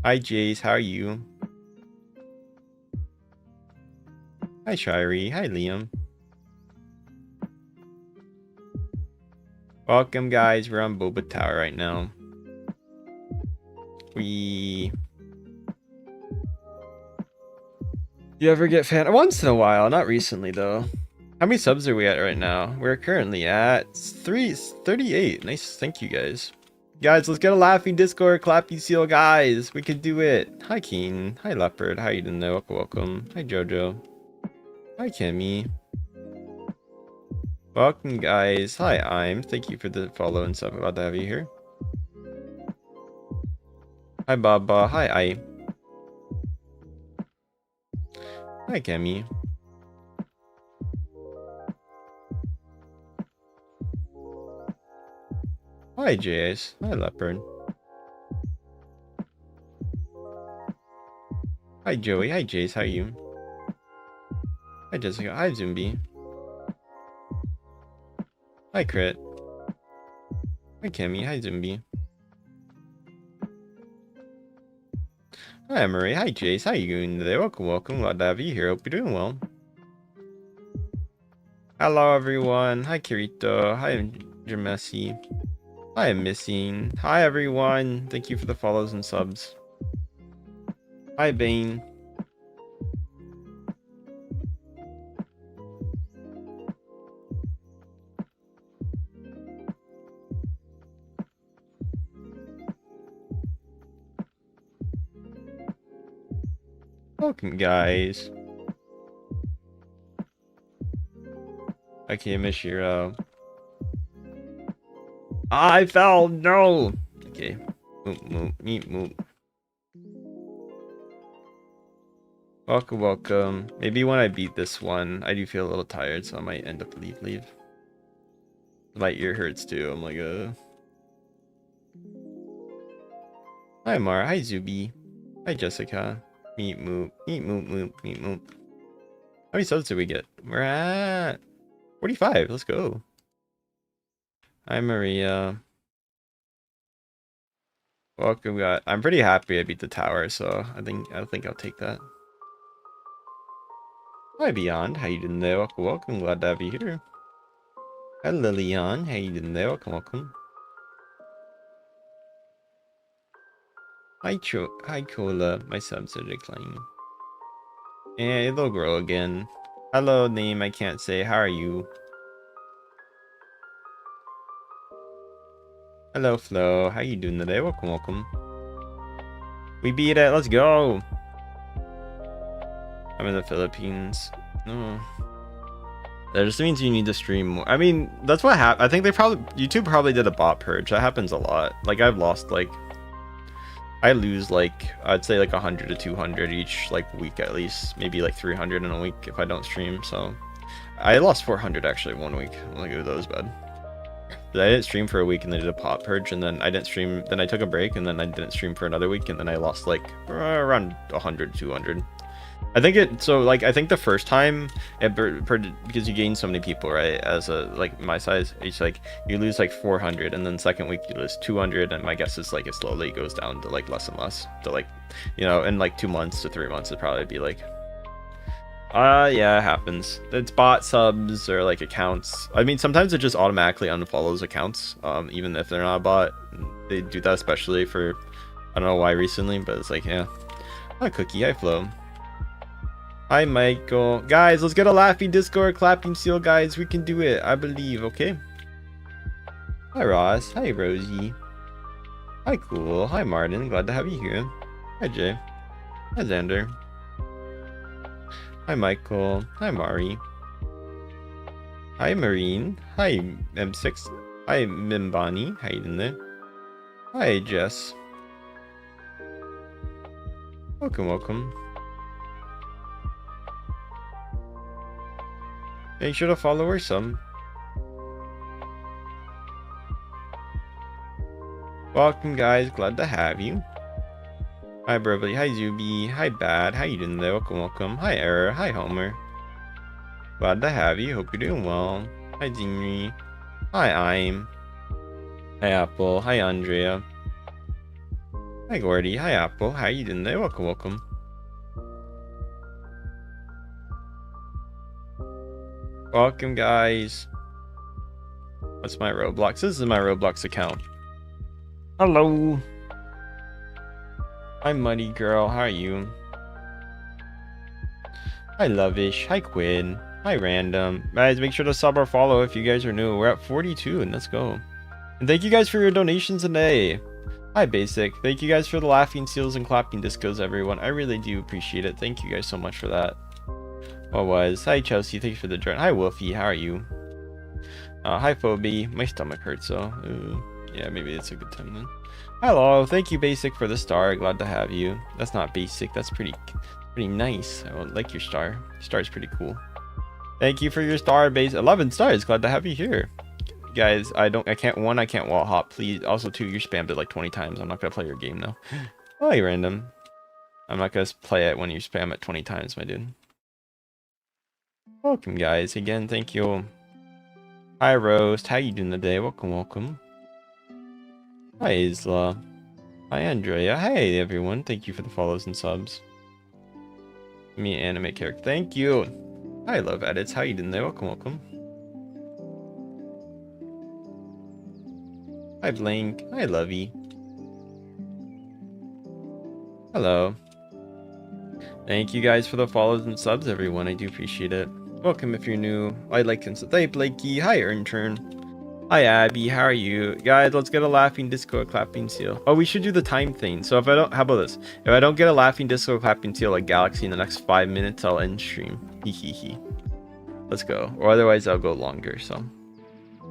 Hi, Jace. How are you? Hi, Shirey. Hi, Liam. Welcome, guys. We're on Boba Tower right now. You ever get fan? Once in a while, not recently though. How many subs are we at right now? We're currently at 38. Nice, thank you guys. Guys, let's get a laughing Discord, clappy seal, guys. We can do it. Hi Keen. Hi Leopard. How you doing there? Welcome. Hi Jojo. Hi Kimmy. Welcome guys. Hi I'm. Thank you for the follow and stuff. Glad to have you here. Hi Baba. Hi I. Hi Kemi. Hi Jace. Hi Leopard. Hi Joey. Hi Jace. How are you? Hi Jessica. Hi Zumbi. Hi Crit. Hi Kemi. Hi Zumbi. Hi Emery. Hi Jace. How you doing today? Welcome. Glad to have you here. Hope you're doing well. Hello everyone. Hi Kirito. Hi Jamesi. Hi Missing. Hi everyone. Thank you for the follows and subs. Hi Bane. Welcome guys. Okay, Mishiro. I fell. No. Okay. Moop. Welcome. Maybe when I beat this one, I do feel a little tired, so I might end up leave. My ear hurts too. I'm like, Hi Mara. Hi Zuby. Hi Jessica. Meep moop. How many subs did we get? We're at 45. Let's go. Hi Maria. Welcome, guys. I'm pretty happy I beat the tower, so I think I'll take that. Hi Beyond, how you doing there? Welcome. Glad to have you here. Hi Lillian, how you doing there? Welcome. Hi Cola, my subs are declining. And they'll grow again. Hello name I can't say. How are you? Hello Flo, how you doing today? Welcome. We beat it. Let's go. I'm in the Philippines. No. That just means you need to stream more. I mean, that's what happened. I think YouTube probably did a bot purge. That happens a lot. Like I've lost I lose I'd say 100 to 200 each week at least, maybe 300 in a week if I don't stream. So I lost 400 actually one week. I'm like, oh, that was bad. But I didn't stream for a week and they did a pot purge, and then I didn't stream. Then I took a break and then I didn't stream for another week, and then I lost around 100 200. I think I think the first time because you gain so many people, right, as my size, it's you lose 400, and then second week you lose 200, and my guess is it slowly goes down to less and less to in 2 months to 3 months it'd probably be yeah, it happens. It's bot subs or accounts. I mean, sometimes it just automatically unfollows accounts, even if they're not a bot. They do that especially for I don't know why recently, but it's yeah. Hi Cookie, hi Flo. Hi Michael. Guys, let's get a laughing Discord, clapping seal, guys. We can do it. I believe, okay? Hi Ross. Hi Rosie. Hi Cool. Hi Martin. Glad to have you here. Hi Jay. Hi Xander. Hi Michael. Hi Mari. Hi Marine. Hi M6. Hi Mimbani. How you doing there? Hi Jess. Welcome. Make sure to follow her some. Welcome guys, glad to have you. Hi Beverly, hi Zuby, hi Bad, how you doing there? Welcome. Hi Error, hi Homer. Glad to have you, hope you're doing well. Hi Zinri. Hi I'm. Hi Apple, hi Andrea. Hi Gordy, hi Apple, how you doing there? Welcome. Welcome guys. What's my Roblox? This is my Roblox account. Hello. Hi Muddy Girl, how are you? Hi Lovish. Hi Quinn. Hi Random. Guys, make sure to sub or follow if you guys are new. We're at 42 and let's go. And thank you guys for your donations today. Hi Basic. Thank you guys for the laughing seals and clapping discos, everyone. I really do appreciate it. Thank you guys so much for that. What was? Hi Chelsea. Thanks for the join. Hi Wolfie. How are you? Hi Phoebe. My stomach hurts, so yeah, maybe it's a good time then. Hello. Thank you Basic for the star. Glad to have you. That's not basic. That's pretty nice. I like your star. Star's pretty cool. Thank you for your star base. 11 stars. Glad to have you here. Guys, I can't wall hop, please. Also, two, you spammed it like 20 times. I'm not gonna play your game now. Hi, Random. I'm not gonna play it when you spam it 20 times, my dude. Welcome, guys. Again, thank you. Hi, Roast. How you doing today? Welcome. Hi, Isla. Hi, Andrea. Hey, everyone. Thank you for the follows and subs. Me, anime character. Thank you. Hi, Love Edits. How you doing there? Welcome. Hi Blink. Hi Lovey. Hello. Thank you guys for the follows and subs, everyone. I do appreciate it. Welcome if you're new. I like and sub. Hey Blakey. Hi Earnturn. Hi Abby. How are you? Guys, let's get a laughing disco clapping seal. Oh, we should do the time thing. So if I don't, how about this? If I don't get a laughing disco clapping seal like Galaxy in the next 5 minutes, I'll end stream. Hehehe. Let's go. Or otherwise I'll go longer, so.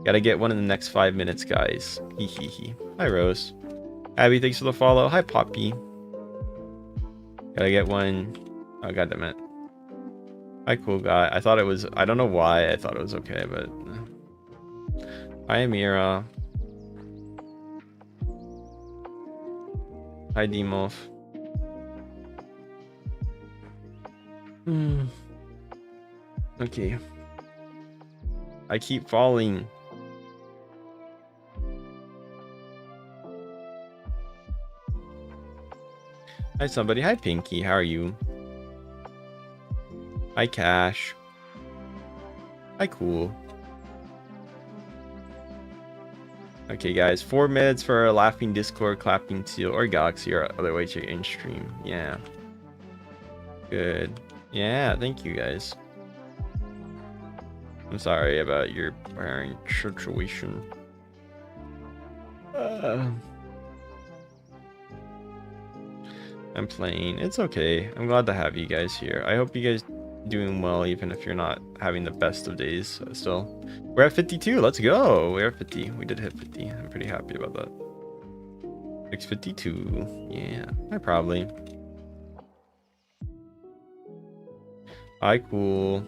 Gotta get one in the next 5 minutes, guys. Hehehe. Hi, Rose. Abby, thanks for the follow. Hi, Poppy. Gotta get one. Oh, god damn it. Hi, cool guy. I thought it was... I don't know why I thought it was okay, but... Hi, Amira. Hi, Demof. Okay. I keep falling. Hi somebody. Hi Pinky. How are you? Hi Cash. Hi Cool. Okay guys, 4 minutes for a laughing Discord, clapping seal, or Galaxy, or other way to in stream. Yeah. Good. Yeah, thank you guys. I'm sorry about your parent situation. I'm playing. It's okay. I'm glad to have you guys here. I hope you guys doing well, even if you're not having the best of days. Still, we're at 52. Let's go. We're at 50. We did hit 50. I'm pretty happy about that. 652. Yeah, I probably. Hi, Cool.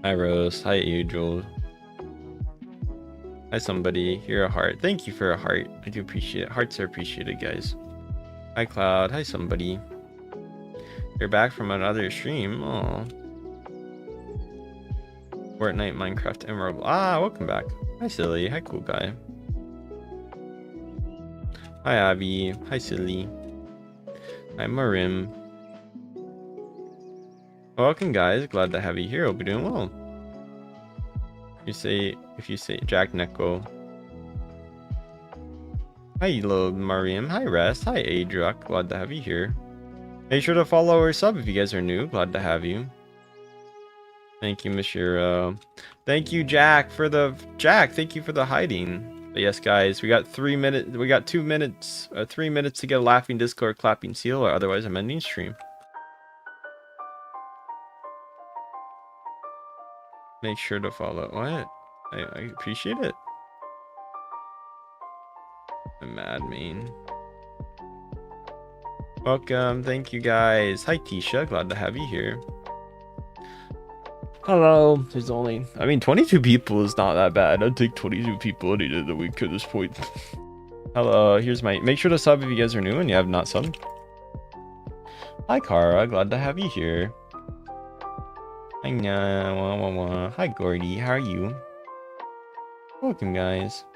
Hi, Rose. Hi, Angel. Hi, somebody. You're a heart. Thank you for a heart. I do appreciate it. Hearts are appreciated, guys. Hi, Cloud. Hi, somebody. You're back from another stream. Oh. Fortnite, Minecraft, Emerald. Ah, welcome back. Hi, Silly. Hi, cool guy. Hi, Abby. Hi, Silly. Hi, Marim. Welcome, guys. Glad to have you here. Hope you're doing well. If you say Jacknyeko. Hi, hello, Mariam. Hi, Rest. Hi, Adrak. Glad to have you here. Make sure to follow or sub if you guys are new. Glad to have you. Thank you, Mishiro. Thank you, Jack, for the thank you for the hiding. But yes, guys, we got 3 minutes. We got 2 minutes, 3 minutes to get a laughing Discord clapping seal, or otherwise I'm ending stream. Make sure to follow. What? I appreciate it. I'm mad, mean. Welcome. Thank you, guys. Hi, Tisha. Glad to have you here. Hello. There's only... I mean, 22 people is not that bad. I'd take 22 people any day of the week at this point. Hello. Here's my... Make sure to sub if you guys are new and you have not subbed. Hi, Kara. Glad to have you here. Hi, Nya. Hi, Gordy. How are you? Welcome, guys.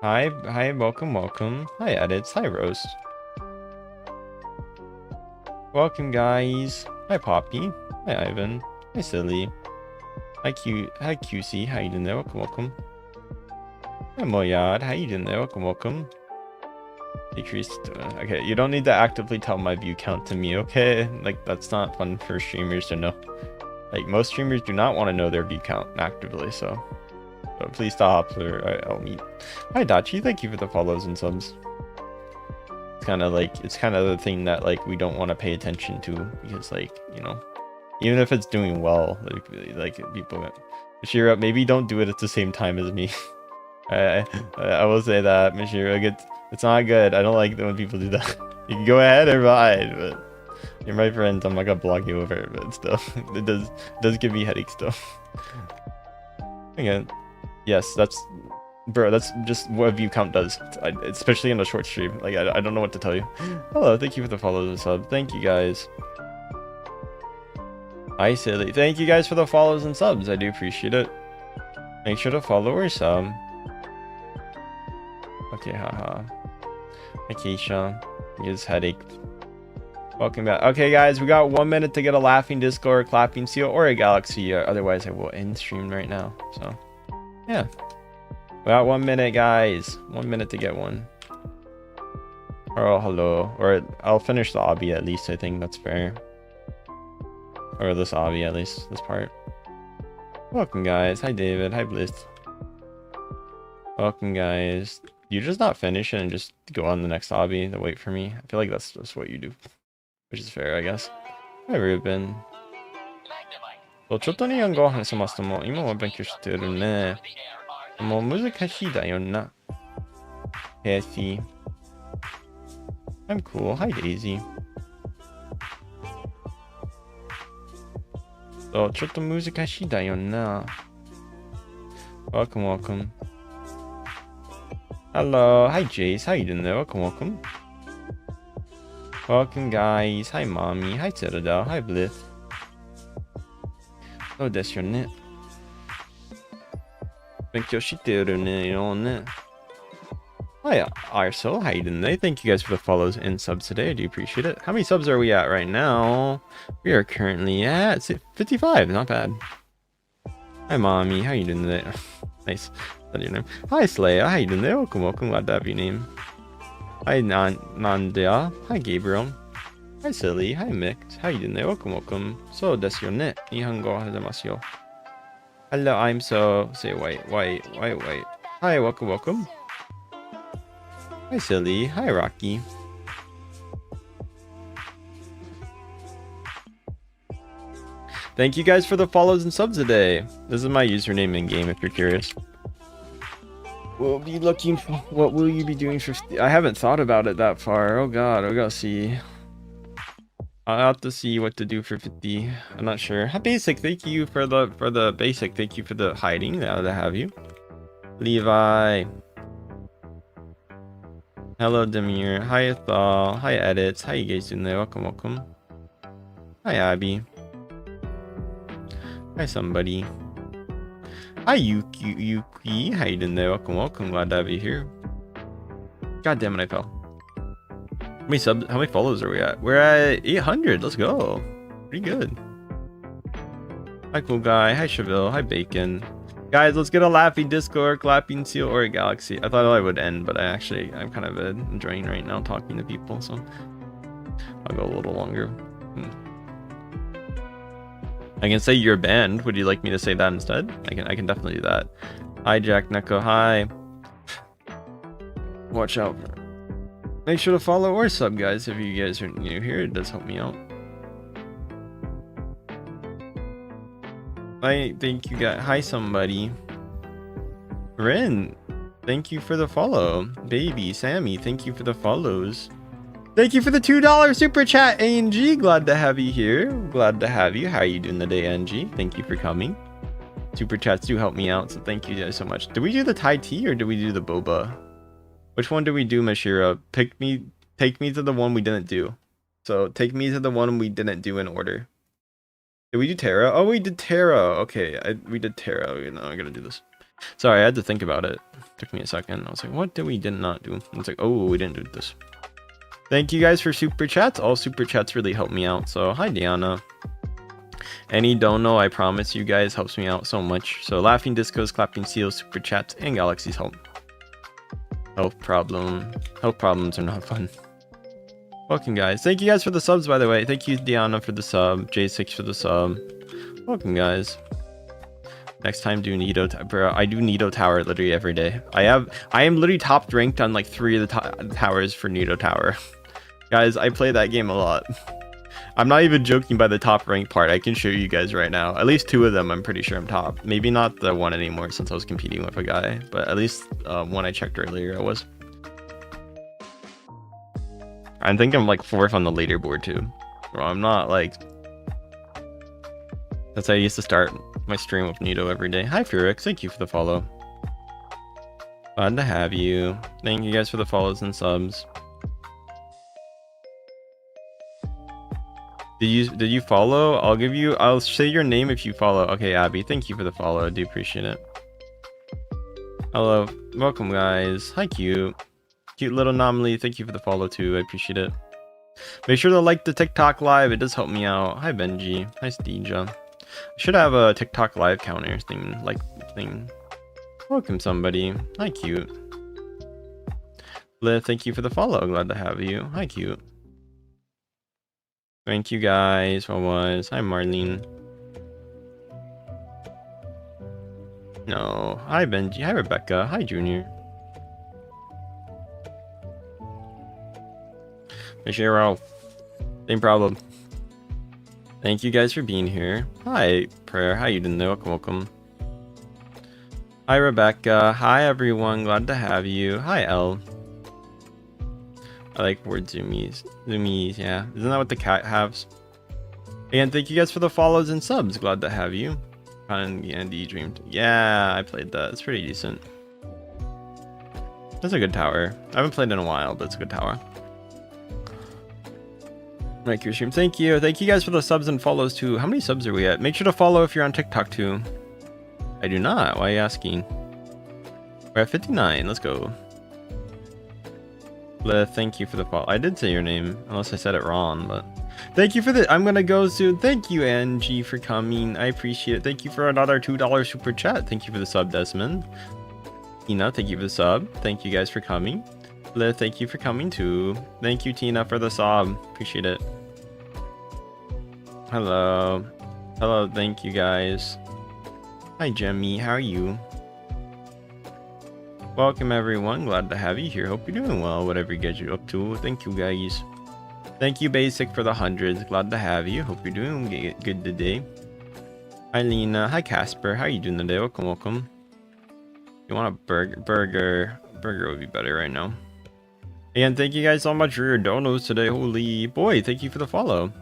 Hi, welcome. Hi, Edits. Hi, Roast. Welcome, guys. Hi, Poppy. Hi, Ivan. Hi, Silly. Hi, QC. How you doing there? Welcome. Hi, Moyad. How you doing there? Welcome. Decreased. Okay, you don't need to actively tell my view count to me, okay? Like, that's not fun for streamers to know. Like, most streamers do not want to know their view count actively, so please stop or I'll meet. Hi, Dachi. Thank you for the follows and subs. It's kind of the thing that, like, we don't want to pay attention to because, like, you know, even if it's doing well, like people Mashira, maybe don't do it at the same time as me. I will say that, Mashira, it's not good. I don't like when people do that. You can go ahead or fine, but you're my friend. I'm not gonna block you over it, but still, it does give me headaches still. Again, yes, that's just what view count does, especially in a short stream. Like, I don't know what to tell you. Hello, thank you for the follows and sub. Thank you guys. Hi, silly. Thank you guys for the follows and subs. I do appreciate it. Make sure to follow or sub. Okay, haha. Hi, Keisha. His headache. Welcome back. Okay, guys, we got 1 minute to get a laughing disco or clapping seal or a galaxy. Otherwise, I will end stream right now. So, yeah. We got 1 minute, guys. 1 minute to get one. Oh, hello. Or I'll finish the obby at least. I think that's fair. Or this obby at least. This part. Welcome, guys. Hi, David. Hi, Bliss. Welcome, guys. You just not finish it and just go on the next obby to wait for me. I feel like that's just what you do. Which is fair, I guess. Hi, Ruben. ちょっと日本語を話しますとも、今は勉強してるね。もう難しいだよな。Cassie. I'm cool. Hi, Daisy. ちょっと難しいだよな。Welcome, welcome. Hello. Hi, Jace. How you doing there? Welcome, welcome. Welcome, guys. Hi, Mommy. Hi, Citadel. Hi, Bliss. Oh, that's your net. Thank you, Hi, Arso. How you doing today? Thank you guys for the follows and subs today. I do appreciate it. How many subs are we at right now? We are currently at 55. Not bad. Hi, Mommy. How you doing today? Nice. That's your name. Hi, Slaya. How you doing today? Welcome, welcome. Glad to have your name. Hi, Nandia. Hi, Gabriel. Hi, Silly. Hi, Mix. How you doing there? Welcome, welcome. So, that's your net. Nihongo hazamasu. Hello, I'm so... Say, wait. Hi, welcome, welcome. Hi, Silly. Hi, Rocky. Thank you guys for the follows and subs today. This is my username in game if you're curious. We'll be looking for... What will you be doing for... I haven't thought about it that far. Oh god, I gotta see. I'll have to see what to do for 50. I'm not sure. Basic, thank you for the basic. Thank you for the hiding. Now to have you. Levi. Hello, Demir. Hi, Thal. Hi, Edits. How you guys doing there? Welcome, welcome. Hi, Abby. Hi, somebody. Hi, Yuki. How you doing there? Welcome, welcome. Glad to have you here. God damn it, I fell. How many follows are we at? We're at 800. Let's go. Pretty good. Hi, cool guy. Hi, Cheville. Hi, Bacon. Guys, let's get a laughing disco or clapping seal or a galaxy. I thought I would end, but I'm kind of enjoying right now talking to people, so I'll go a little longer. I can say you're banned. Would you like me to say that instead? I can definitely do that. Hi, Jacknyeko. Hi. Watch out. Make sure to follow or sub, guys, if you guys are new here. It does help me out. Thank you guys. Hi, somebody. Ren, thank you for the follow. Baby, Sammy, thank you for the follows. Thank you for the $2 super chat, ANG. Glad to have you here. Glad to have you. How are you doing today, ANG? Thank you for coming. Super chats do help me out, so thank you guys so much. Do we do the Thai tea or do we do the boba? Which one do we do, Mashira? Take me to the one we didn't do. So take me to the one we didn't do in order. Did we do Terra? Oh, we did Terra. Okay, we did Terra. You know, I gotta do this. Sorry, I had to think about it. Took me a second. I was like, what did we not do? I was like, oh, we didn't do this. Thank you guys for super chats. All super chats really help me out. So hi, Diana. Any dono, I promise you guys, helps me out so much. So laughing discos, clapping seals, super chats, and galaxies help. Health problems are not fun. Welcome, guys. Thank you guys for the subs, by the way. Thank you, Diana, for the sub. J6 for the sub. Welcome, guys. Next time, do Nido. Bro, I do Nido Tower literally every day. I am literally top ranked on like 3 of the towers for Nido Tower. Guys, I play that game a lot. I'm not even joking by the top rank part. I can show you guys right now. At least 2 of them, I'm pretty sure I'm top. Maybe not the one anymore since I was competing with a guy, but at least one I checked earlier I was. I think I'm like 4th on the leaderboard too. Bro, I'm not like... That's how I used to start my stream with Nido every day. Hi Furix, thank you for the follow. Glad to have you. Thank you guys for the follows and subs. Did you follow? I'll say your name if you follow. Okay, Abby, thank you for the follow. I do appreciate it. Hello, welcome guys. Hi cute little anomaly, thank you for the follow too. I appreciate it. Make sure to like the TikTok live, it does help me out. Hi Benji. Hi Steeja. I should have a TikTok live counter thing. Welcome somebody. Hi cute. Liv, thank you for the follow. Glad to have you. Hi cute. Thank you guys. What was? Hi Marlene. No. Hi Benji. Hi Rebecca. Hi Junior. Michelle. Same problem. Thank you guys for being here. Hi Prayer. How you doing there? Welcome. Hi Rebecca. Hi everyone. Glad to have you. Hi Elle. I like word zoomies. Zoomies, yeah. Isn't that what the cat has? And thank you guys for the follows and subs. Glad to have you. And Andy dreamed. Yeah, I played that. It's pretty decent. That's a good tower. I haven't played in a while, but it's a good tower. Like your stream. Thank you. Thank you guys for the subs and follows too. How many subs are we at? Make sure to follow if you're on TikTok too. I do not. Why are you asking? We're at 59. Let's go. Thank you for the follow. I did say your name, unless I said it wrong, but thank you for the... I'm gonna go soon. Thank you, Angie, for coming. I appreciate it. Thank you for another $2 super chat. Thank you for the sub, Desmond. Tina, thank you for the sub. Thank you guys for coming. Thank you for coming too. Thank you, Tina, for the sub. Appreciate it. Hello. Hello, thank you guys. Hi, Jemmy. How are you? Welcome everyone, glad to have you here. Hope you're doing well, whatever you guys are up to. Thank you guys. Thank you Basic for the 100s, glad to have you. Hope you're doing good today. Hi Lena, hi Casper, how are you doing today? Welcome. You want a burger would be better right now. And thank you guys so much for your donos today. Holy boy, thank you for the follow.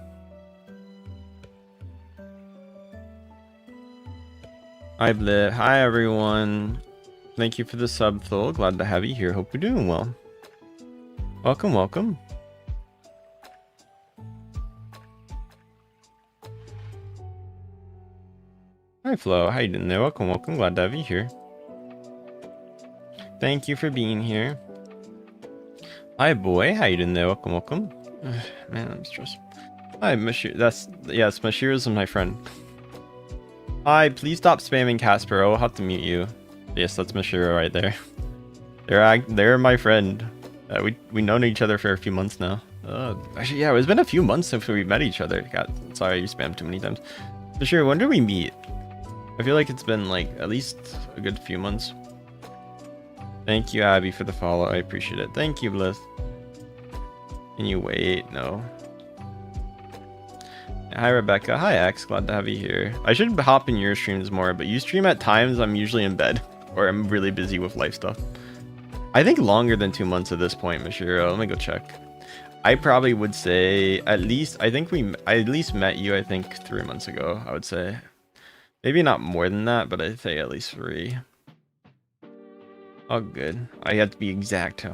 Hi Blip, hi everyone. Thank you for the sub, Thol. Glad to have you here. Hope you're doing well. Welcome. Hi, Flo. How you doing there? Welcome. Glad to have you here. Thank you for being here. Hi, boy. How you doing there? Welcome. Man, I'm stressed. Hi, Mashir. Yes, Mashir is my friend. Hi, please stop spamming Casper. I'll have to mute you. Yes, that's Mashiro right there. They're my friend. We known each other for a few months now. Actually, yeah, it's been a few months since we met each other. God, sorry, you spammed too many times. Mashiro, when did we meet? I feel like it's been like at least a good few months. Thank you, Abby, for the follow. I appreciate it. Thank you, Bliss. Can you wait? No. Hi Rebecca. Hi X. Glad to have you here. I should hop in your streams more, but you stream at times I'm usually in bed or I'm really busy with life stuff. I think longer than 2 months at this point, Mashiro. Let me go check. I probably would say at least, I at least met you, I think 3 months ago, I would say. Maybe not more than that, but I'd say at least 3. Oh, good. I had to be exact.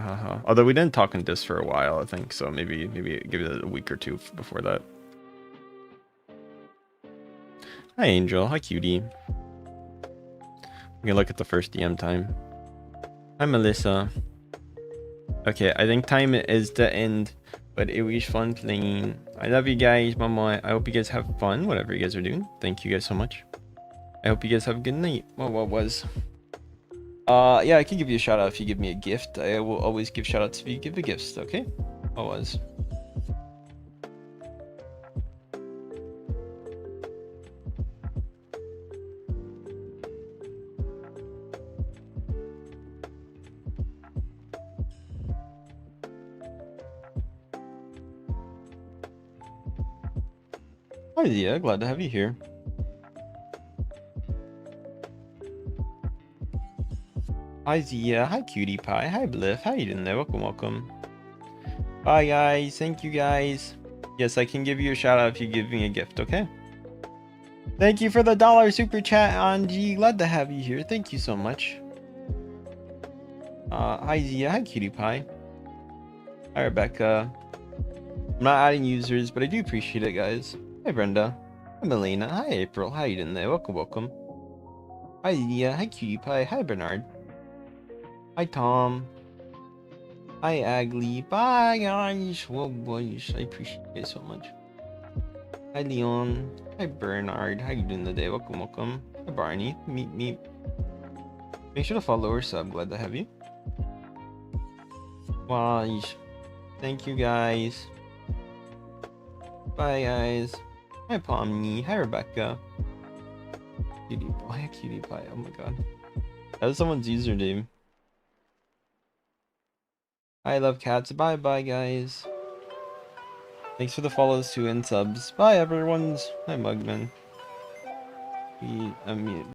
Although we didn't talk in this for a while, I think. So maybe give it a week or 2 before that. Hi, Angel. Hi, cutie. We can look at the first DM time. Hi, Melissa. Okay, I think time is the end, but it was fun playing. I love you guys, Mama. I hope you guys have fun, whatever you guys are doing. Thank you guys so much. I hope you guys have a good night. What was? Yeah, I can give you a shout out if you give me a gift. I will always give shout outs if you give a gift, okay? Always. Hi Zia, glad to have you here. Hi Zia, hi Cutie Pie, hi Bliff, how you doing there? Welcome, welcome. Bye guys, thank you guys. Yes, I can give you a shout out if you give me a gift, okay? Thank you for the $1 super chat, Anji. Glad to have you here. Thank you so much. Hi Zia, hi Cutie Pie. Hi Rebecca. I'm not adding users, but I do appreciate it, guys. Hi Brenda. Hi Melina. Hi April. How you doing there? Welcome, welcome. Hi Zia. Hi Cutie Pie. Hi Bernard. Hi Tom. Hi Agli. Bye guys. Well boys, I appreciate you guys so much. Hi Leon. Hi Bernard. How you doing today? Welcome, welcome. Hi Barney. Meet me. Make sure to follow or sub. Glad to have you. Wow. Thank you guys. Bye guys. Hi Pomni. Hi Rebecca. Cutie pie, cutie pie. Oh my god. That was someone's username. I love cats. Bye bye guys. Thanks for the follows too and subs. Bye everyone's. Hi Mugman. I'm mute.